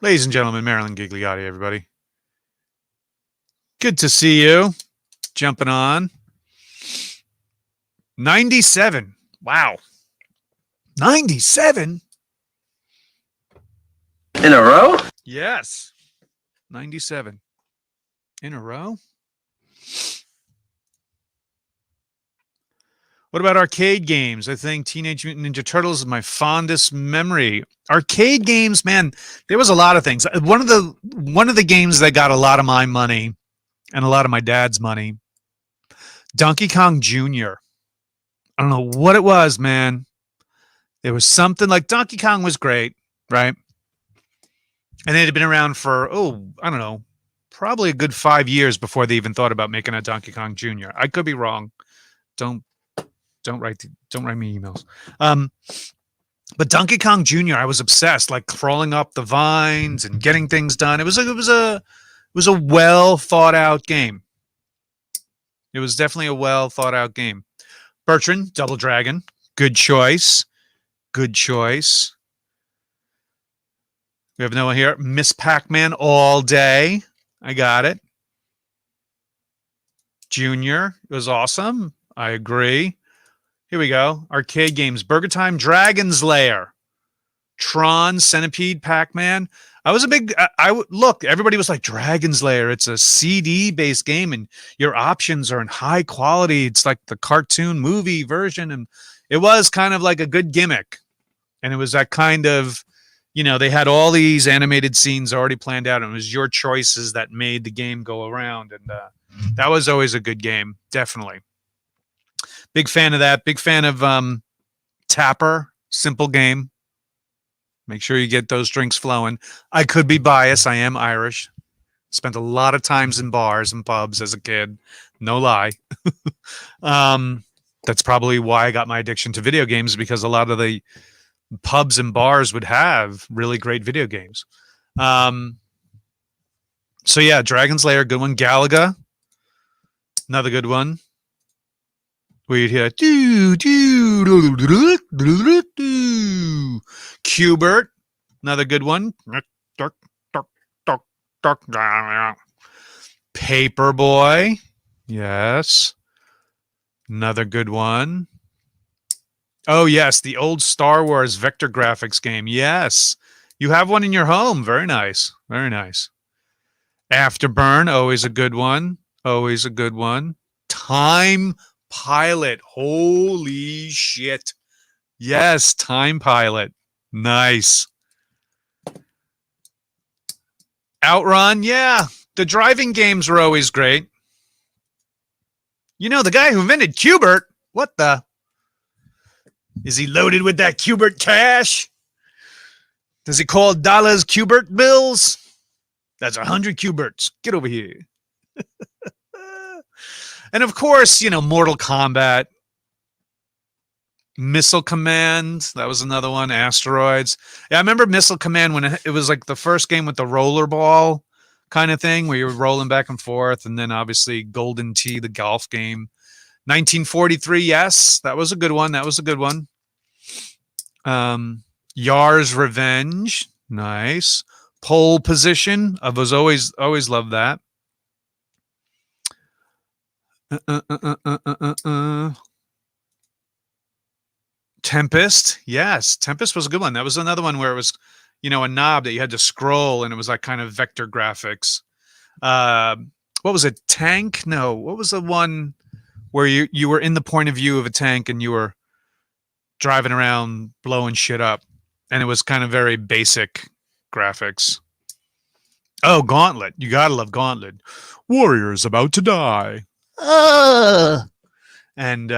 Ladies and gentlemen, Marilyn Gigliotti, everybody. Good to see you. Jumping on. 97. Wow. 97? In a row? Yes. 97. In a row? What about arcade games? I think Teenage Mutant Ninja Turtles is my fondest memory. Arcade games, man, there was a lot of things. One of the games that got a lot of my money and a lot of my dad's money, Donkey Kong Jr. I don't know what it was, man. There was something like Donkey Kong was great, right? And it had been around for, I don't know, probably a good 5 years before they even thought about making a Donkey Kong Jr. I could be wrong. Don't write me emails. But Donkey Kong Jr., I was obsessed, like crawling up the vines and getting things done. It was a well thought out game. It was definitely a well thought out game. Bertrand, Double Dragon, good choice. Good choice. We have no one here. Miss Pac-Man all day. I got it. Junior was awesome. I agree. Here we go. Arcade games. Burger Time, Dragon's Lair, Tron, Centipede, Pac-Man. I was a big, look, everybody was like, Dragon's Lair. It's a CD-based game, and your options are in high quality. It's like the cartoon movie version, and it was kind of like a good gimmick. And it was that kind of, they had all these animated scenes already planned out, and it was your choices that made the game go around. And that was always a good game, definitely. Big fan of that. Big fan of Tapper, simple game. Make sure you get those drinks flowing. I could be biased. I am Irish. Spent a lot of times in bars and pubs as a kid. No lie. That's probably why I got my addiction to video games, because a lot of the pubs and bars would have really great video games. So yeah, Dragon's Lair, good one. Galaga, another good one. We'd hear Qbert, another good one. Paperboy, yes, another good one. Oh yes, the old Star Wars vector graphics game. Yes, you have one in your home. Very nice, very nice. Afterburn, always a good one. Always a good one. Time Pilot. Holy shit. Yes, Time Pilot. Nice. Outrun, yeah. The driving games were always great. The guy who invented Qbert, what the? Is he loaded with that Qbert cash? Does he call dollars Qbert bills? That's 100 Qberts. Get over here. And of course, Mortal Kombat, Missile Command. That was another one. Asteroids. Yeah, I remember Missile Command when it was like the first game with the rollerball kind of thing where you were rolling back and forth. And then obviously Golden Tee, the golf game. 1943. Yes, that was a good one. That was a good one. Yar's Revenge. Nice. Pole Position. I was always loved that. Tempest, yes, Tempest was a good one. That was another one where it was, a knob that you had to scroll, and it was like kind of vector graphics. What was it? Tank? No, what was the one where you were in the point of view of a tank and you were driving around blowing shit up, and it was kind of very basic graphics. Oh, Gauntlet! You gotta love Gauntlet. Warrior's about to die. And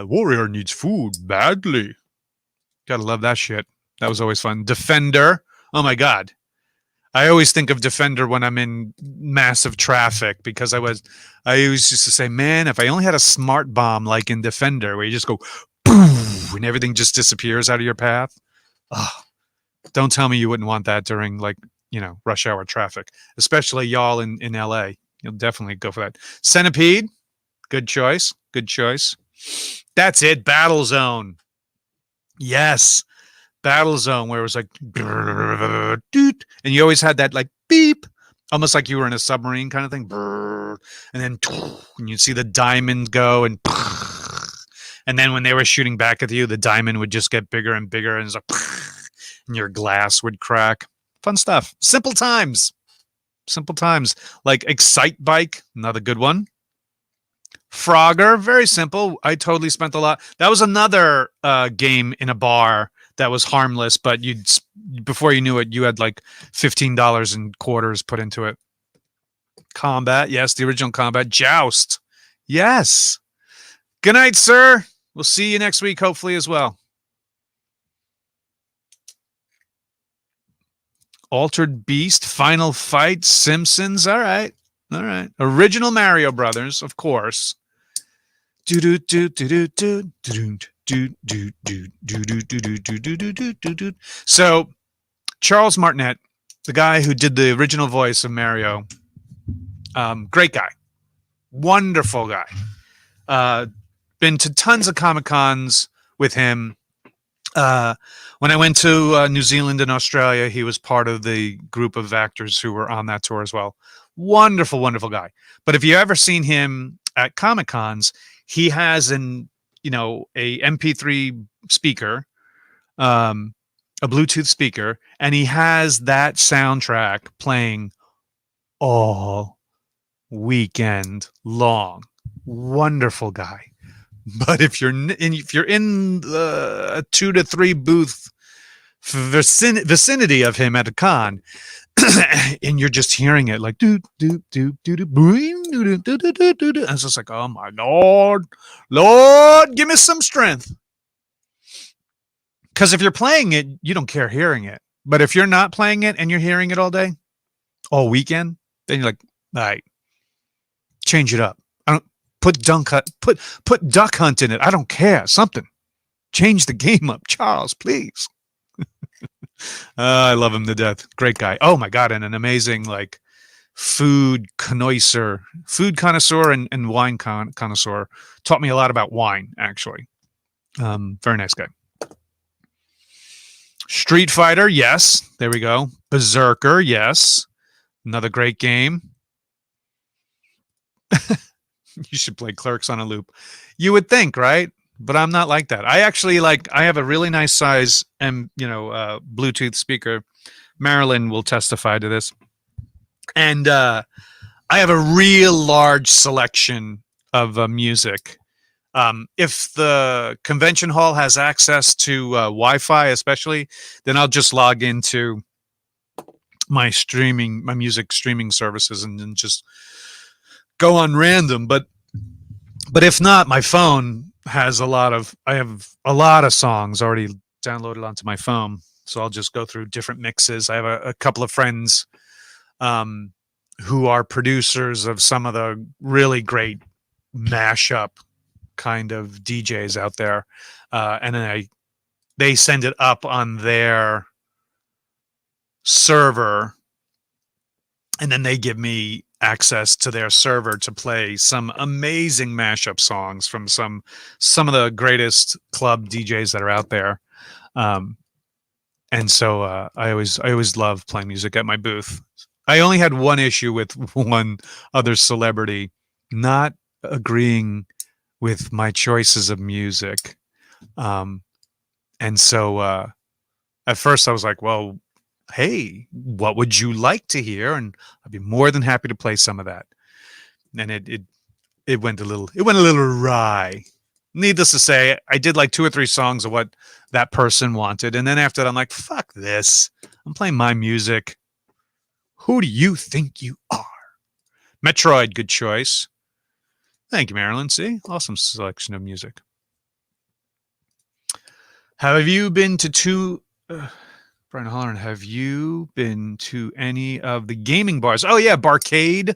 Warrior needs food badly. Gotta love that shit. That was always fun. Defender. Oh my God. I always think of Defender when I'm in massive traffic, because I always used to say, man, if I only had a smart bomb like in Defender where you just go boom and everything just disappears out of your path. Oh, don't tell me you wouldn't want that during rush hour traffic, especially y'all in LA. You'll definitely go for that. Centipede. Good choice. Good choice. That's it. Battle Zone. Yes. Battle Zone, where it was like, and you always had that like beep, almost like you were in a submarine kind of thing. And then and you'd see the diamond go, and then when they were shooting back at you, the diamond would just get bigger and bigger, and it's like, and your glass would crack. Fun stuff. Simple times. Simple times. Like Excite Bike, another good one. Frogger, very simple. I totally spent a lot. That was another game in a bar that was harmless, but before you knew it, you had like $15 in quarters put into it. Combat, yes, the original Combat. Joust, yes. Good night, sir. We'll see you next week, hopefully, as well. Altered Beast, Final Fight, Simpsons. All right. All right. Original Mario Brothers, of course. So, Charles Martinet, the guy who did the original voice of Mario, great guy. Wonderful guy. Been to tons of Comic-Cons with him. Uh, when I went to New Zealand and Australia, he was part of the group of actors who were on that tour as well. Wonderful, wonderful guy. But if you ever seen him at Comic Cons, he has a MP3 speaker, um, a Bluetooth speaker, and he has that soundtrack playing all weekend long. Wonderful guy. But if you're in the 2 to 3 booth vicinity of him at a con, and you're just hearing it like do do do do do do do do do do do, it's just like, oh my Lord, give me some strength. Because if you're playing it, you don't care hearing it. But if you're not playing it and you're hearing it all day, all weekend, then you're like, all right, change it up. I don't put Duck Hunt in it. I don't care. Something. Change the game up, Charles, please. I love him to death. Great guy. Oh my God, and an amazing food connoisseur and wine connoisseur. Taught me a lot about wine, actually. Very nice guy. Street Fighter, yes. There we go. Berserker, yes. Another great game. You should play Clerks on a loop. You would think, right? But I'm not like that. I actually I have a really nice size Bluetooth speaker. Marilyn will testify to this. And I have a real large selection of music. If the convention hall has access to Wi-Fi, especially, then I'll just log into my music streaming services and then just go on random. But if not, my phone has I have a lot of songs already downloaded onto my phone. So I'll just go through different mixes. I have a couple of friends who are producers of some of the really great mashup kind of DJs out there. And then they send it up on their server, and then they give me access to their server to play some amazing mashup songs from some of the greatest club DJs that are out there. And so I always love playing music at my booth. I only had one issue with one other celebrity not agreeing with my choices of music. And so at first I was like, well, hey, what would you like to hear? And I'd be more than happy to play some of that. And it went a little awry. Needless to say, I did 2 or 3 songs of what that person wanted. And then after that, I'm like, fuck this. I'm playing my music. Who do you think you are? Metroid, good choice. Thank you, Marilyn. See? Awesome selection of music. Have you been to Brian O'HalloRANT, have you been to any of the gaming bars? Oh, yeah, Barcade.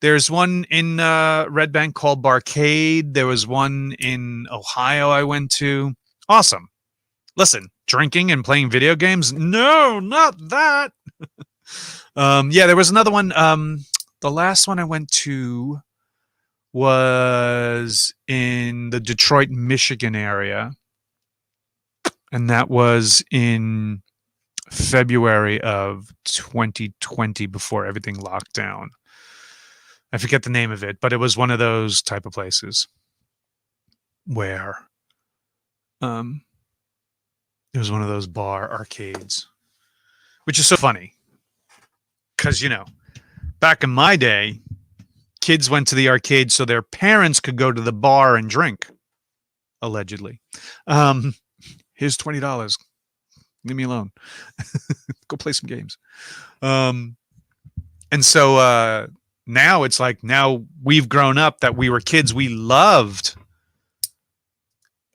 There's one in Red Bank called Barcade. There was one in Ohio I went to. Awesome. Listen, drinking and playing video games? No, not that. Yeah, there was another one. The last one I went to was in the Detroit, Michigan area. And that was in February of 2020, before everything locked down. I forget the name of it, but it was one of those type of places where it was one of those bar arcades, which is so funny because, back in my day, kids went to the arcade so their parents could go to the bar and drink, allegedly. Here's $20. Leave me alone. Go play some games. And so now it's now we've grown up that we were kids. We loved.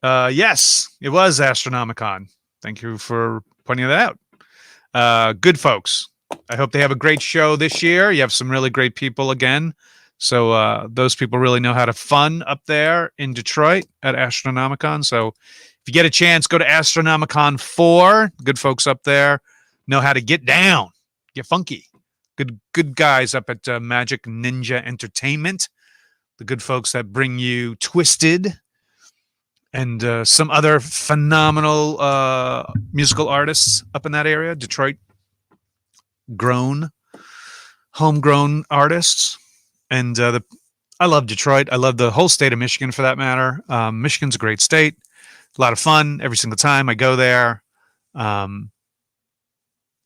Yes, it was Astronomicon. Thank you for pointing that out. Good folks. I hope they have a great show this year. You have some really great people again. So those people really know how to fun up there in Detroit at Astronomicon. So if you get a chance, go to Astronomicon 4. Good folks up there know how to get down, get funky. Good guys up at Magic Ninja Entertainment. The good folks that bring you Twisted and some other phenomenal musical artists up in that area. Detroit grown, homegrown artists. And I love Detroit. I love the whole state of Michigan for that matter. Michigan's a great state. A lot of fun every single time I go there.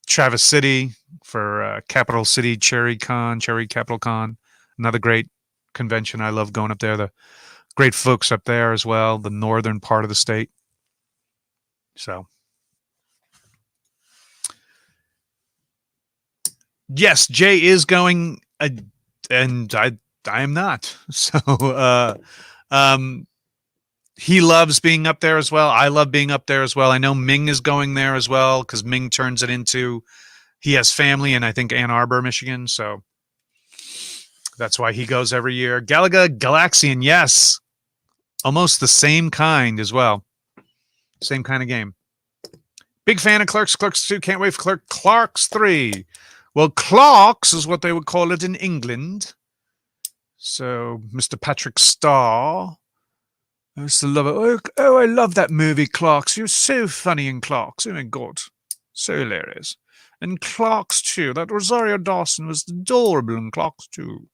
Traverse City for Capital City Cherry Capital Con. Another great convention. I love going up there. The great folks up there as well, the northern part of the state. So, yes, Jay is going, and I am not. So, he loves being up there as well. I love being up there as well. I know Ming is going there as well because Ming turns it into, he has family in, I think, Ann Arbor, Michigan. So that's why he goes every year. Galaga Galaxian, yes. Almost the same kind as well. Same kind of game. Big fan of Clerks. Clerks 2. Can't wait for Clerks 3. Well, Clerks is what they would call it in England. So, Mr. Patrick Starr. I used to love it. Oh, I love that movie, Clerks. You're so funny in Clerks. Oh, my God. So hilarious. And Clerks 2. That Rosario Dawson was adorable in Clerks 2.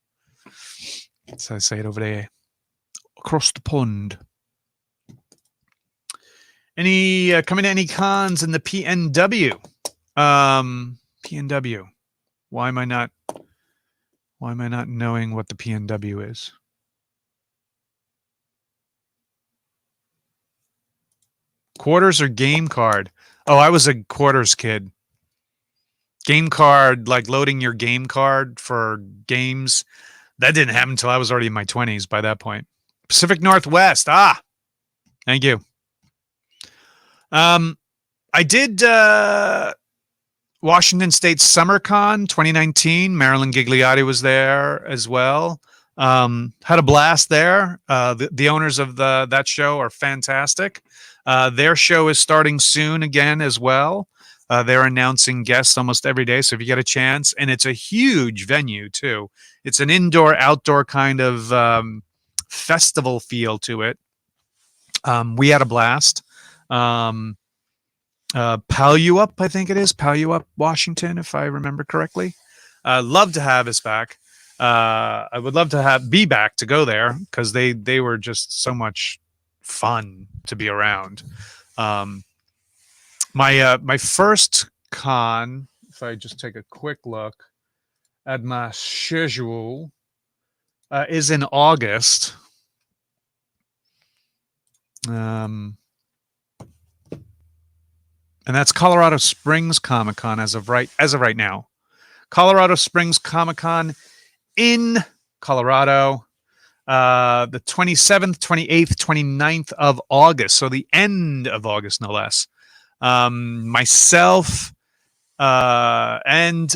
So I say it over there. Across the pond. Any coming to any cons in the PNW? PNW. Why am I not knowing what the PNW is? Quarters or game card? Oh, I was a quarters kid. Game card, like loading your game card for games. That didn't happen until I was already in my 20s by that point. Pacific Northwest. Thank you. I did Washington State SummerCon 2019. Marilyn Gigliotti was there as well. Had a blast there. The owners of that show are fantastic. Their show is starting soon again as well. They're announcing guests almost every day. So if you get a chance, and it's a huge venue too. It's an indoor-outdoor kind of festival feel to it. We had a blast. Puyallup, I think it is. Puyallup, Washington, if I remember correctly. Love to have us back. I would love to be back to go there because they were just so much fun to be around. My first con, if I just take a quick look at my schedule, is in August. And that's Colorado Springs Comic-Con as of right now. Colorado Springs Comic-Con in Colorado, the 27th, 28th, 29th of August. So the end of August, no less. Myself and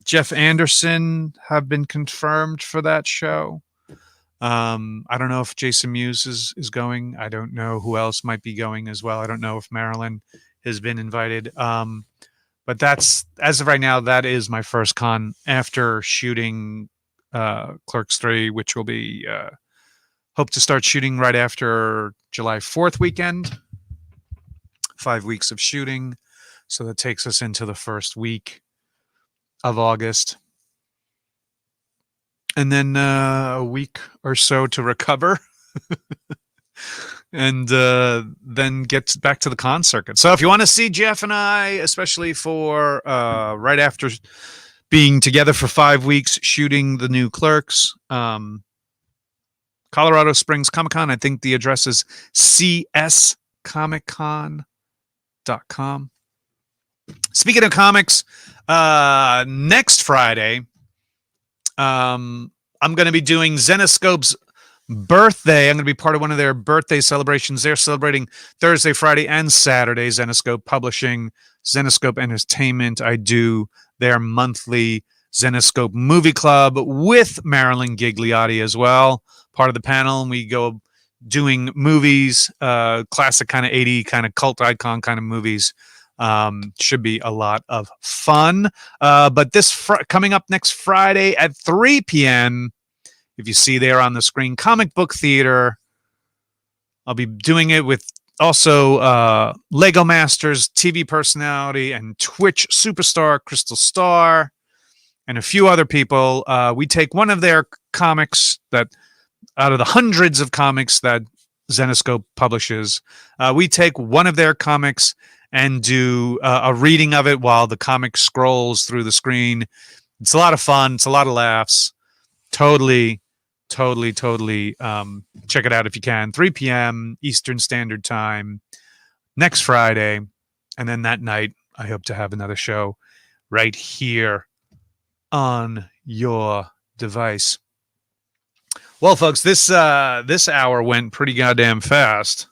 Jeff Anderson have been confirmed for that show. I don't know if Jason Mewes is going. I don't know who else might be going as well. I don't know if Marilyn has been invited. But that's, as of right now, that is my first con after shooting Clerks 3, which will be, hope to start shooting right after July 4th weekend. 5 weeks of shooting. So that takes us into the first week of August. And then a week or so to recover. And then get back to the con circuit. So if you want to see Jeff and I, especially for right after being together for 5 weeks shooting the new Clerks, Colorado Springs Comic-Con, I think the address is cscomiccon.com. Speaking of comics, next Friday, I'm going to be doing Zenescope's birthday. I'm going to be part of one of their birthday celebrations. They're celebrating Thursday, Friday, and Saturday. Zenescope Publishing, Zenescope Entertainment. I do their monthly Zenescope Movie Club with Marilyn Gigliotti as well, part of the panel. And we go doing movies, classic kind of 80 kind of cult icon kind of movies. Should be a lot of fun. But this coming up next Friday at 3 p.m., if you see there on the screen, Comic Book Theater, I'll be doing it with also Lego Masters TV personality and Twitch superstar Crystal Starr and a few other people. We take one of their comics that out of the hundreds of comics that Zenescope publishes, we take one of their comics and do a reading of it while the comic scrolls through the screen. It's a lot of fun. It's a lot of laughs. Totally. Check it out if you can. 3 p.m. Eastern Standard Time next Friday. And then that night, I hope to have another show right here on your device. Well, folks, this hour went pretty goddamn fast.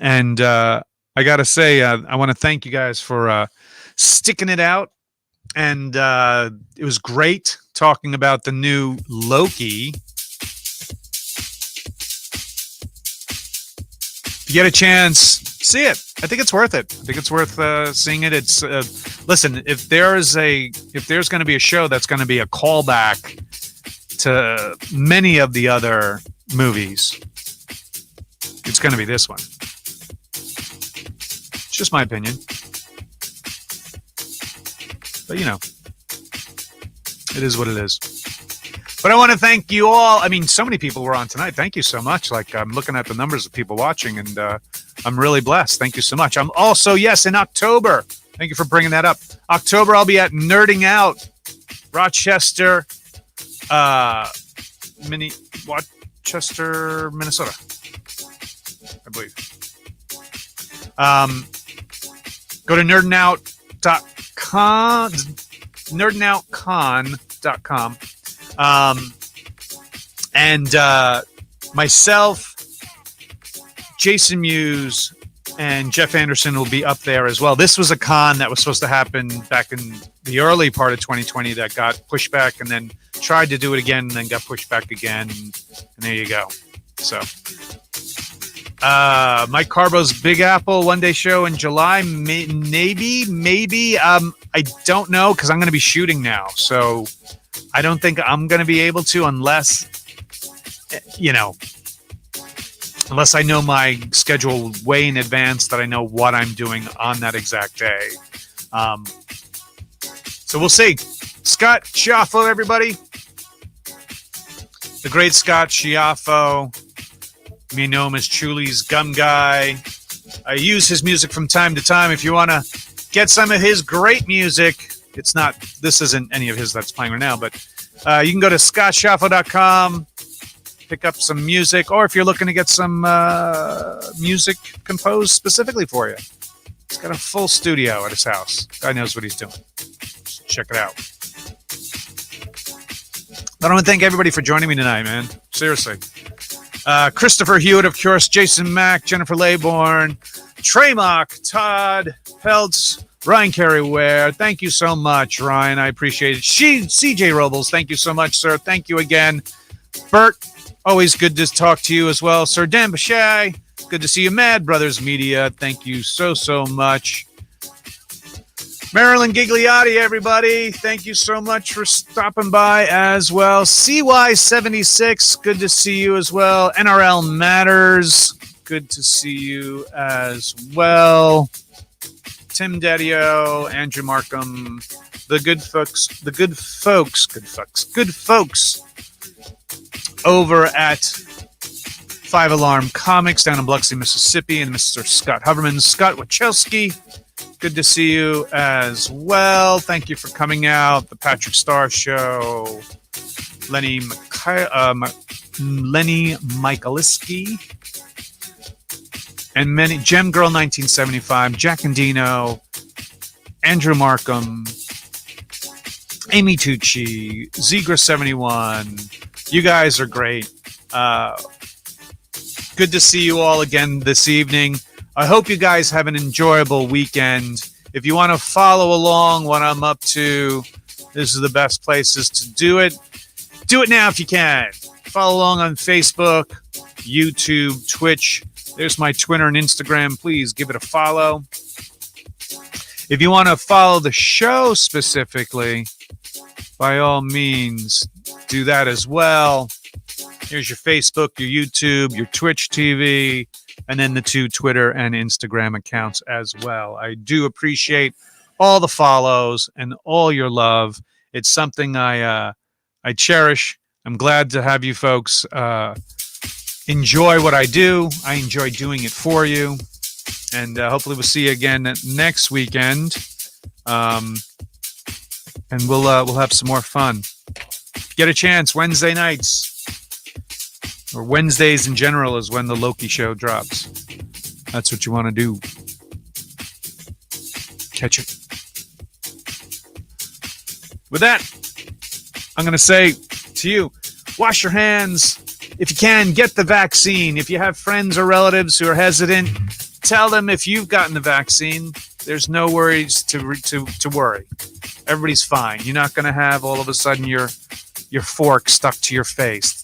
And I got to say, I want to thank you guys for sticking it out. And it was great talking about the new Loki. If you get a chance, see it. I think it's worth it. I think it's worth seeing it. It's listen, if there's going to be a show that's going to be a callback to many of the other movies, it's going to be this one. It's just my opinion. But, you know, it is what it is. But I want to thank you all. I mean, so many people were on tonight. Thank you so much. Like, I'm looking at the numbers of people watching, and I'm really blessed. Thank you so much. I'm also, yes, in October. Thank you for bringing that up. October, I'll be at Nerding Out, Rochester, Minnesota, I believe. Go to nerdingoutcon.com. And myself, Jason Mewes, and Jeff Anderson will be up there as well. This was a con that was supposed to happen back in the early part of 2020 that got pushed back, and then tried to do it again and then got pushed back again. And there you go. So Mike Carbo's Big Apple one-day show in July, maybe. I don't know, because I'm going to be shooting now. So I don't think I'm going to be able to unless I know my schedule way in advance, that I know what I'm doing on that exact day. So we'll see. Scott Schiaffo, everybody. The great Scott Schiaffo. You may know him as Chuli's Gum Guy. I use his music from time to time. If you want to get some of his great music, this isn't any of his that's playing right now, but you can go to scottschaffo.com, pick up some music, or if you're looking to get some music composed specifically for you, he's got a full studio at his house. Guy knows what he's doing. Just check it out. But I want to thank everybody for joining me tonight, man. Seriously. Christopher Hewitt, of course, Jason Mack, Jennifer Laybourne, Trey Mock, Todd Peltz, Ryan Carey Ware. Thank you so much, Ryan. I appreciate it. CJ Robles, thank you so much, sir. Thank you again. Bert, always good to talk to you as well. Sir Dan Bashay, good to see you. Mad Brothers Media, thank you so much. Marilyn Gigliotti, everybody, thank you so much for stopping by as well. CY76, good to see you as well. NRL Matters, good to see you as well. Tim Dedio, Andrew Markham, the good folks over at 5 Alarm Comics down in Biloxi, Mississippi, and Mr. Scott Hoverman. Scott Wachowski, good to see you as well. Thank you for coming out. The Patrick Starr Show. Lenny Michaeliski. And many, Gem Girl 1975, Jack and Dino, Andrew Markham, Amy Tucci, Zegra 71. You guys are great. Good to see you all again this evening. I hope you guys have an enjoyable weekend. If you want to follow along what I'm up to, this is the best places to do it. Do it now if you can. Follow along on Facebook, YouTube, Twitch. There's my Twitter and Instagram. Please give it a follow. If you want to follow the show specifically, by all means, do that as well. Here's your Facebook, your YouTube, your Twitch TV, and then the 2 Twitter and Instagram accounts as well. I do appreciate all the follows and all your love. It's something I cherish. I'm glad to have you folks enjoy what I do. I enjoy doing it for you. And hopefully we'll see you again next weekend. And we'll have some more fun. Get a chance, Wednesday nights. Or Wednesdays in general is when the Loki show drops. That's what you want to do. Catch it. With that, I'm going to say to you, wash your hands. If you can, get the vaccine. If you have friends or relatives who are hesitant, tell them if you've gotten the vaccine, there's no worries to worry. Everybody's fine. You're not going to have all of a sudden your fork stuck to your face.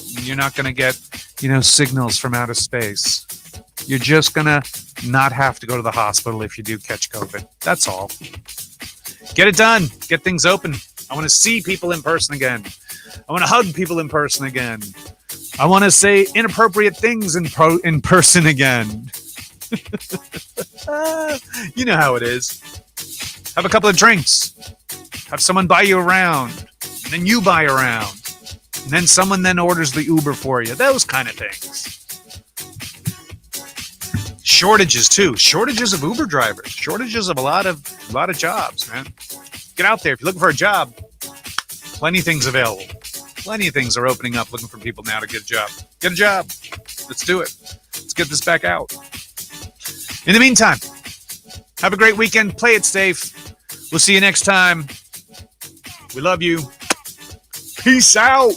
You're not going to get, signals from outer space. You're just going to not have to go to the hospital if you do catch COVID. That's all. Get it done. Get things open. I want to see people in person again. I want to hug people in person again. I want to say inappropriate things in person again. You know how it is. Have a couple of drinks. Have someone buy you around. And then you buy around. And then someone then orders the Uber for you. Those kind of things. Shortages too. Shortages of Uber drivers. Shortages of a lot of jobs, man. Get out there. If you're looking for a job, plenty of things available. Plenty of things are opening up looking for people now to get a job. Get a job. Let's do it. Let's get this back out. In the meantime, have a great weekend. Play it safe. We'll see you next time. We love you. Peace out.